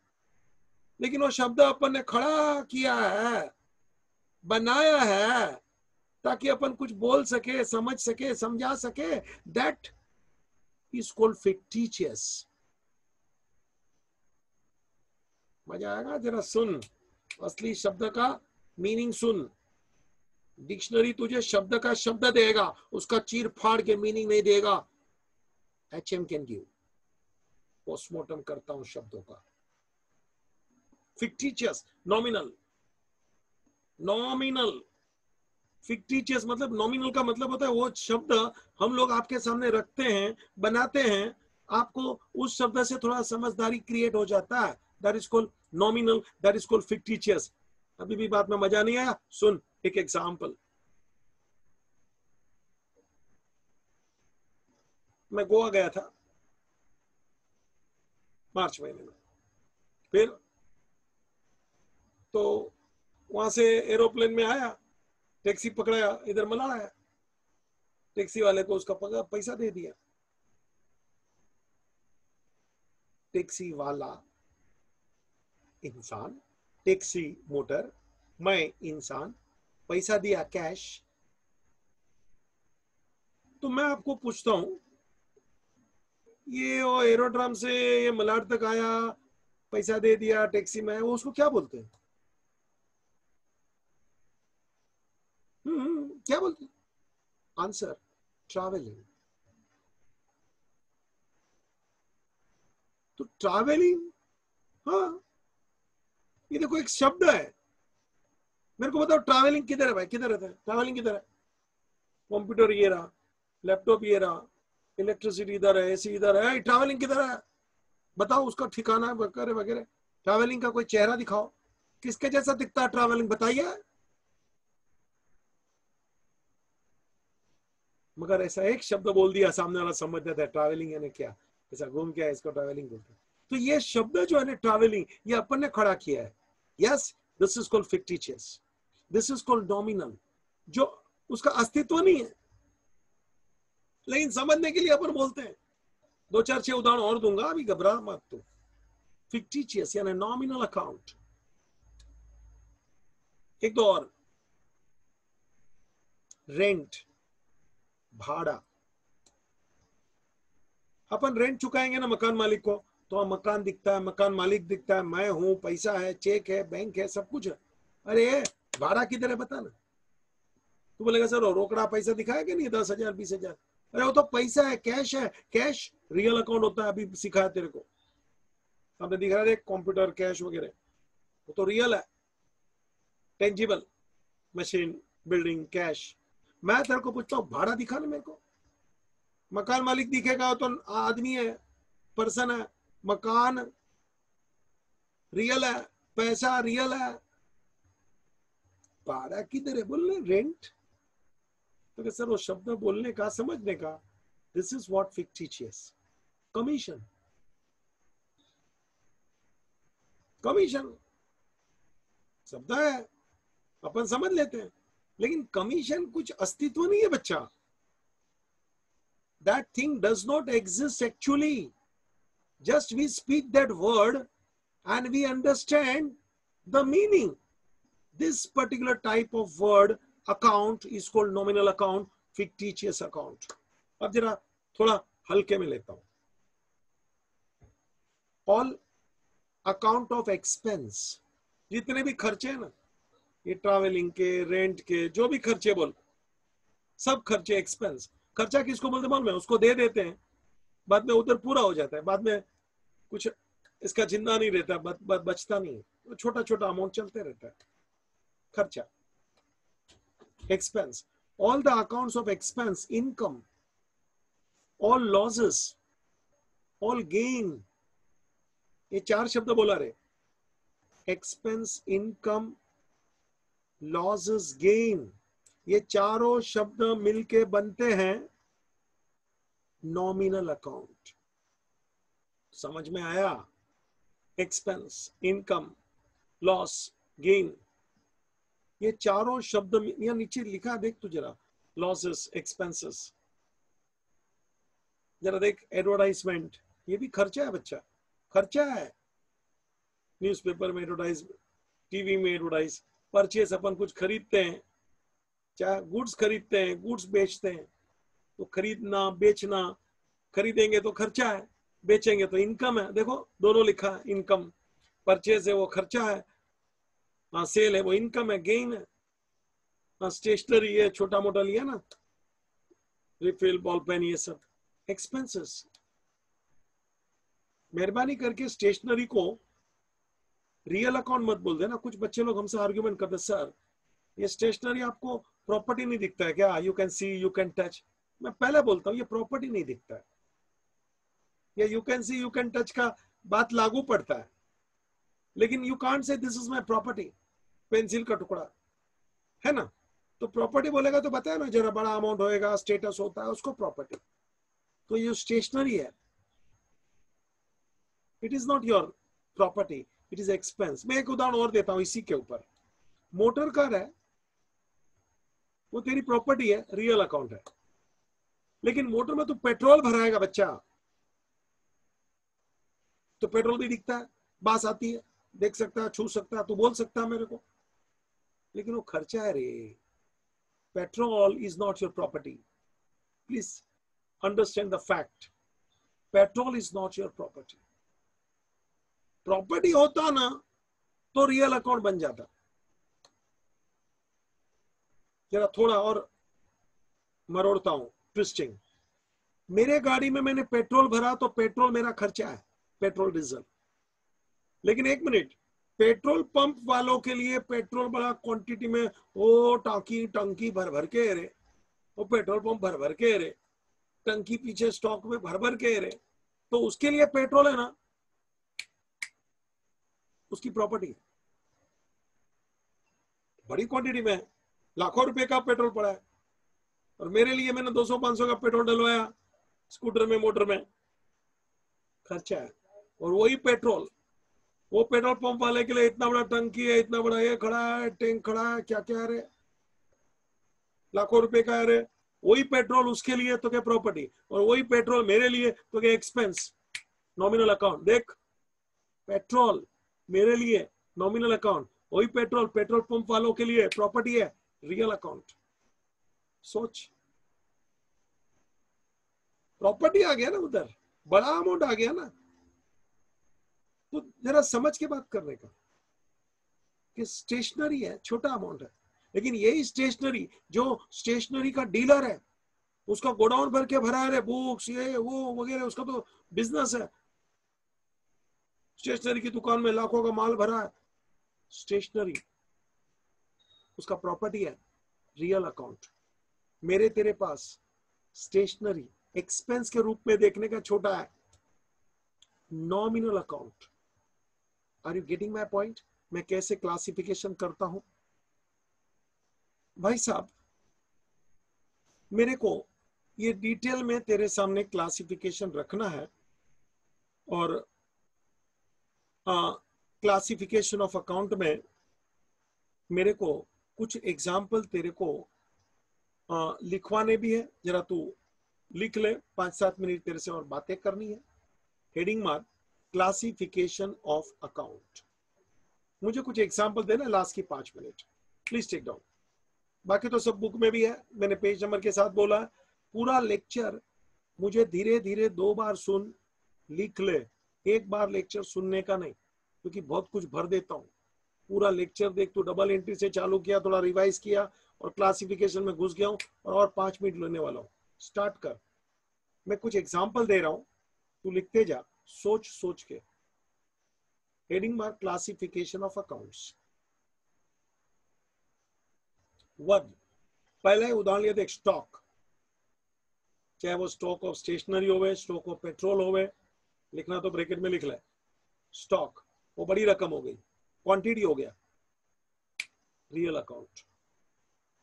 लेकिन वो शब्द अपन ने खड़ा किया है, बनाया है ताकि अपन कुछ बोल सके, समझ सके, समझा सके. That is called fictitious. मजा आएगा, जरा सुन. असली शब्द का मीनिंग सुन. डिक्शनरी तुझे शब्द का शब्द देगा, उसका चीर फाड़ के मीनिंग नहीं देगा. HM can give. पोस्टमार्टम करता हूं शब्दों का. Fictitious, nominal. नॉमिनल, फिक्टिशियस मतलब, नॉमिनल का मतलब होता है वो शब्द हम लोग आपके सामने रखते हैं, बनाते हैं, आपको उस शब्द से थोड़ा समझदारी क्रिएट हो जाता है. That is called nominal, that is called fictitious. अभी भी बात में मजा नहीं आया? सुन एक एग्जाम्पल. मैं गोवा गया था मार्च महीने में. फिर तो वहां से एरोप्लेन में आया, टैक्सी पकड़ाया, इधर मनाड़ा आया. टैक्सी वाले को उसका पैसा दे दिया. टैक्सी वाला इंसान, टैक्सी मोटर, मैं इंसान, पैसा दिया कैश. तो मैं आपको पूछता हूं, ये एरोड्रम से ये मलाड तक आया, पैसा दे दिया टैक्सी में, वो उसको क्या बोलते हैं? क्या बोलते हैं? Answer, travelling. तो ट्रैवलिंग, हाँ, ये देखो एक शब्द है. मेरे को बताओ ट्रैवलिंग किधर है भाई? किधर रहता है ट्रैवलिंग? किधर है? कंप्यूटर ये रहा, लैपटॉप ये रहा, इलेक्ट्रिसिटी इधर है, एसी इधर है. ट्रैवलिंग किधर है? बताओ उसका ठिकाना वगैरह वगैरह. ट्रैवलिंग का कोई चेहरा दिखाओ, किसके जैसा दिखता है ट्रैवलिंग, बताइए. मगर ऐसा एक शब्द बोल दिया, सामने वाला समझ जाता है ट्रैवलिंग यानी क्या, ऐसा घूम क्या है, इसको ट्रैवलिंग बोलते हैं. तो ये शब्द जो है ना ट्रैवलिंग, ये अपन ने खड़ा किया है. Yes, this is called fictitious, this is called nominal. जो उसका अस्तित्व नहीं है, लेकिन समझने के लिए अपन बोलते हैं. 2-4-6 उदाहरण और दूंगा, अभी घबरा मत तू. फिक्टिशियस यानी नॉमिनल अकाउंट. एक दो और, रेंट, भाड़ा. अपन रेंट चुकाएंगे ना मकान मालिक को, तो मकान दिखता है, मकान मालिक दिखता है, मैं हूं, पैसा है, चेक है, बैंक है, सब कुछ है. अरे भाड़ा किधर है बता ना. तू बोलेगा सर रोकड़ा पैसा दिखाया कि नहीं, 10,000 20,000. अरे वो तो पैसा है, कैश है. कैश रियल अकाउंट होता है, अभी सिखाया तेरे को, हमने दिखा रहे कंप्यूटर कैश वगैरह, वो तो रियल है, टेंजिबल, मशीन, बिल्डिंग, कैश. मैं तेरे को पूछता हूँ भाड़ा दिखा ना मेरे को. मकान मालिक दिखेगा तो आदमी है, पर्सन है. मकान रियल है, पैसा रियल है, भाड़ा किधर है? बोल रहे रेंट. तो सर वो शब्द बोलने का, समझने का. This is what fictitious. Commission, commission शब्द है, अपन समझ लेते हैं, लेकिन कमीशन कुछ अस्तित्व नहीं है बच्चा. That thing does not exist actually. Just we speak that word and we understand the meaning. This particular type of word, account, is called nominal account, fictitious account. अब जरा थोड़ा हल्के में लेता हूं। ऑल अकाउंट ऑफ एक्सपेंस, जितने भी खर्चे हैं ना, ये ट्रैवलिंग के, रेंट के, जो भी खर्चे बोल, सब खर्चे एक्सपेंस। खर्चा किसको बोलते मालूम है? उसको दे देते हैं, बाद में उधर पूरा हो जाता है, बाद में कुछ इसका जिंदा नहीं रहता, बचता नहीं है, छोटा छोटा अमाउंट चलते रहता है। खर्चा, expense. All the accounts of expense, income, all losses, all gain, ये 4 शब्द बोला रे। एक्सपेंस, इनकम, लॉसेस, गेन, ये चारों शब्द मिलके बनते हैं नॉमिनल अकाउंट। समझ में आया? एक्सपेंस, इनकम, लॉस, गेन, ये चारों शब्द यहाँ नीचे लिखा, देख तू जरा, लॉसेस, एक्सपेंसेस, जरा देख, एडवर्टाइजमेंट, ये भी खर्चा है बच्चा, खर्चा है। न्यूज़पेपर में एडवर्टाइज, टीवी में एडवर्टाइज, परचेस, अपन कुछ खरीदते हैं, चाहे गुड्स खरीदते हैं, गुड्स बेचते हैं, तो खरीदना बेचना, खरीदेंगे तो खर्चा है, बेचेंगे तो इनकम है। देखो दोनों लिखा है, इनकम, परचेज है वो खर्चा है, हाँ सेल है वो इनकम है, गेन है। हाँ स्टेशनरी है, छोटा मोटा लिया ना, रिफिल, बॉल पेन, ये सब एक्सपेंसेस। मेहरबानी करके स्टेशनरी को रियल अकाउंट मत बोल देना। कुछ बच्चे लोग हमसे आर्ग्यूमेंट करते, सर ये स्टेशनरी आपको प्रॉपर्टी नहीं दिखता है क्या? You can see, you can touch. मैं पहले बोलता हूँ ये प्रॉपर्टी नहीं दिखता है, ये you can see, you can touch का बात लागू पड़ता है, लेकिन you can't say this is my property. Pencil का टुकड़ा है ना, तो प्रॉपर्टी बोलेगा तो बताया ना, जरा बड़ा अमाउंट होएगा, स्टेटस होता है, उसको प्रॉपर्टी। तो ये स्टेशनरी है, it is not your property, it is expense. मैं एक उदाहरण और देता हूं इसी के ऊपर। मोटर कार है, वो तेरी प्रॉपर्टी है, रियल अकाउंट है, लेकिन मोटर में तू पेट्रोल भराएगा बच्चा, तो पेट्रोल भी दिखता है, बास आती है, देख सकता है, छू सकता है, तू बोल सकता है मेरे को, लेकिन वो खर्चा है रे। Petrol is not your property, please understand the fact. Petrol is not your property. Property होता ना तो रियल अकाउंट बन जाता। जरा थोड़ा और मरोड़ता हूं, ट्विस्टिंग। मेरे गाड़ी में मैंने पेट्रोल भरा तो पेट्रोल मेरा खर्चा है, पेट्रोल डीजल। लेकिन एक मिनट, पेट्रोल पंप वालों के लिए पेट्रोल बड़ा क्वांटिटी में, वो टंकी भर भर के रे, वो पेट्रोल पंप भर भर के रे, टंकी पीछे स्टॉक में भर भर के रे, तो उसके लिए पेट्रोल है ना, उसकी प्रॉपर्टी है, बड़ी क्वांटिटी में, लाखों रुपए का पेट्रोल पड़ा है, और मेरे लिए मैंने 200-500 का पेट्रोल डलवाया स्कूटर में, मोटर में, खर्चा है। और वही पेट्रोल, वो पेट्रोल पंप वाले के लिए इतना बड़ा टंकी है, इतना बड़ा ये खड़ा है, टैंक खड़ा है, क्या क्या है, लाखों रुपए का है। वही पेट्रोल उसके लिए तो क्या प्रॉपर्टी, और वही पेट्रोल मेरे लिए तो क्या एक्सपेंस, नॉमिनल अकाउंट। देख, पेट्रोल मेरे लिए नॉमिनल अकाउंट, वही पेट्रोल पेट्रोल पंप वालों के लिए प्रॉपर्टी है, रियल अकाउंट। सोच, प्रॉपर्टी आ गया ना उधर, बड़ा अमाउंट आ गया ना। तो जरा समझ के बात करने का कि स्टेशनरी है, छोटा अमाउंट है, लेकिन यही स्टेशनरी, जो स्टेशनरी का डीलर है, उसका गोडाउन भर के भरा है बुक्स, ये वो वगैरह, उसका तो बिजनेस है, स्टेशनरी की दुकान में लाखों का माल भरा है, स्टेशनरी उसका प्रॉपर्टी है, रियल अकाउंट। मेरे तेरे पास स्टेशनरी एक्सपेंस के रूप में देखने का छोटा है, nominal account. Are you getting my point? मैं कैसे क्लासिफिकेशन करता हूं भाई साहब? मेरे को ये डिटेल में तेरे सामने क्लासिफिकेशन रखना है, और क्लासिफिकेशन ऑफ अकाउंट में मेरे को कुछ एग्जाम्पल तेरे को लिखवाने भी है। जरा तू लिख ले, 5-7 मिनट तेरे से और बातें करनी है। Heading mark, classification of account. मुझे कुछ एग्जाम्पल देना लास्ट की 5 मिनट, प्लीज टेक डाउन। बाकी तो सब बुक में भी है, मैंने पेज नंबर के साथ बोला है। पूरा लेक्चर मुझे धीरे धीरे 2 बार सुन, लिख ले, एक बार लेक्चर सुनने का नहीं, क्योंकि बहुत कुछ भर देता हूँ। पूरा लेक्चर देख, तू डबल एंट्री से चालू किया, थोड़ा रिवाइज किया और क्लासिफिकेशन में घुस गया हूँ और 5 मिनट लेने वाला हूँ। स्टार्ट कर। मैं कुछ एग्जाम्पल दे रहा हूँ, तू लिखते जा सोच सोच के। Heading mark classification of accounts. Word, पहले उदाहरण लिया देख, स्टॉक, चाहे वो स्टॉक ऑफ स्टेशनरी होवे, स्टॉक ऑफ पेट्रोल होवे, लिखना तो ब्रैकेट में लिख ले। स्टॉक वो बड़ी रकम हो गई, क्वांटिटी हो गया। रियल अकाउंट,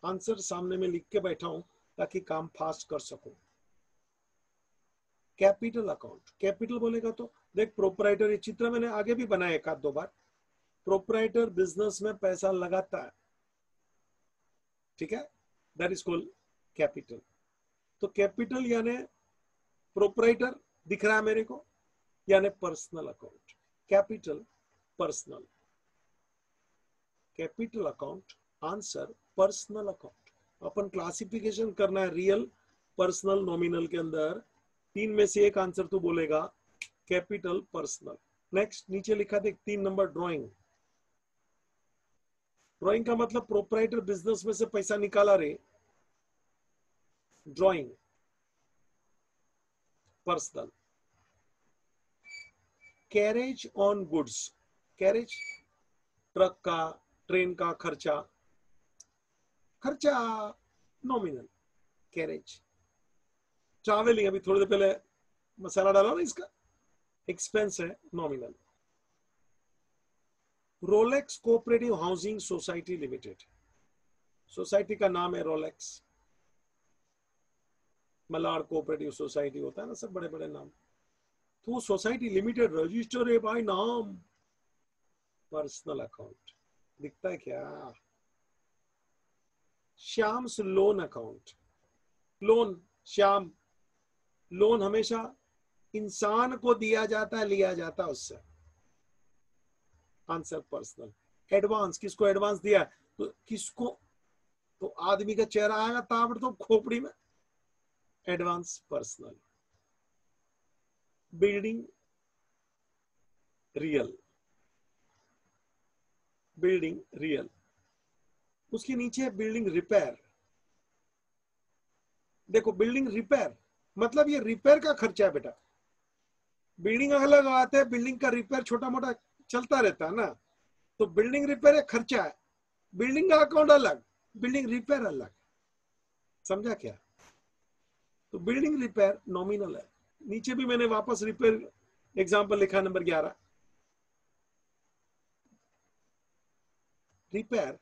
आंसर सामने में लिख के बैठा हूं ताकि काम फास्ट कर सकूं। कैपिटल अकाउंट, कैपिटल बोलेगा तो देख, प्रोपराइटर, ये चित्र मैंने आगे भी बनाया एक आध दो बार। प्रोपराइटर बिजनेस में पैसा लगाता है, ठीक है, दैट इज कॉल्ड कैपिटल। तो कैपिटल यानी प्रोपराइटर दिख रहा है मेरे को, यानी personal account. Capital, personal, capital account, answer personal account. अपन क्लासिफिकेशन करना है रियल, पर्सनल, नॉमिनल के अंदर 3 में से एक आंसर तो बोलेगा, कैपिटल, पर्सनल। नेक्स्ट नीचे लिखा देख 3 नंबर, ड्राइंग। ड्राइंग का मतलब प्रोपराइटर बिजनेस में से पैसा निकाला रे, drawing, personal. Carriage on goods, carriage truck का, ट्रेन का खर्चा, खर्चा नॉमिनल, कैरेज। ट्रैवलिंग, अभी थोड़ी देर पहले मसाला डाला ना, इसका एक्सपेंस है, nominal. Rolex cooperative housing society limited, society का नाम है रोलेक्स। मलाड कोऑपरेटिव सोसाइटी होता है ना, सब बड़े बड़े नाम। तो सोसाइटी लिमिटेड रजिस्टर है भाई नाम, पर्सनल अकाउंट। दिखता है क्या? Shyam's loan account, loan, Shyam, loan हमेशा इंसान को दिया जाता है, लिया जाता है उससे, आंसर पर्सनल। एडवांस, किसको एडवांस दिया, तो किसको, तो आदमी का चेहरा आएगा ताबड़तोड़ खोपड़ी में, advance, personal. Building, real, building real. उसके नीचे बिल्डिंग रिपेयर। देखो बिल्डिंग रिपेयर मतलब ये रिपेयर का खर्चा है बेटा। बिल्डिंग अलग आते हैं, बिल्डिंग का रिपेयर छोटा मोटा चलता रहता है ना, तो बिल्डिंग रिपेयर एक खर्चा है, बिल्डिंग का अकाउंट अलग, बिल्डिंग रिपेयर अलग। समझा क्या? तो बिल्डिंग रिपेयर नॉमिनल है। नीचे भी मैंने वापस रिपेयर एग्जांपल लिखा, number 11, repair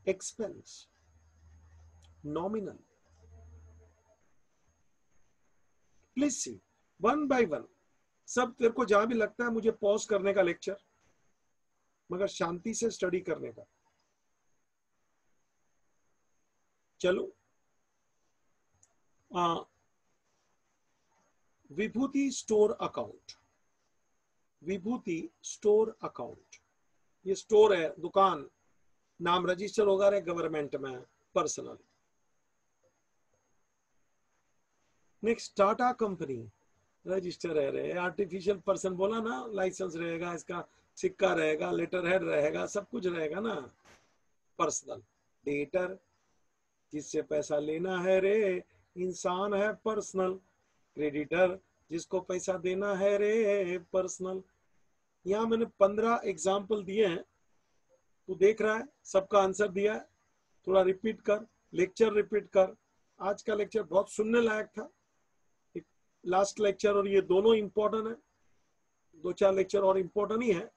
expense nominal. Please see one by one, सब तेरे को जहां भी लगता है मुझे पॉज करने का लेक्चर, मगर शांति से स्टडी करने का। चलो, विभूति स्टोर अकाउंट, विभूति स्टोर अकाउंट, ये स्टोर है, दुकान, नाम रजिस्टर होगा रे गवर्नमेंट में, personal. Next Tata company, register है रे, आर्टिफिशियल पर्सन बोला ना, लाइसेंस रहेगा, इसका सिक्का रहेगा, लेटर हेड रहेगा, सब कुछ रहेगा ना, पर्सनल। डेटर, जिससे पैसा लेना है रे, इंसान है, पर्सनल। क्रेडिटर, जिसको पैसा देना है रे, पर्सनल। यहां मैंने 15 एग्जाम्पल दिए हैं, तू देख रहा है, सबका आंसर दिया है। थोड़ा रिपीट कर, लेक्चर रिपीट कर। आज का लेक्चर बहुत सुनने लायक था, लास्ट लेक्चर और ये दोनों इंपॉर्टेंट है, 2-4 लेक्चर और इंपॉर्टेंट ही है।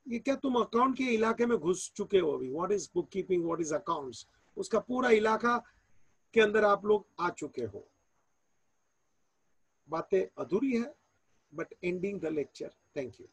ये क्या तुम अकाउंट के इलाके में घुस चुके हो अभी, what is book keeping, what is accounts, उसका पूरा इलाका के अंदर आप लोग आ चुके हो। बातें अधूरी है but ending the lecture. Thank you.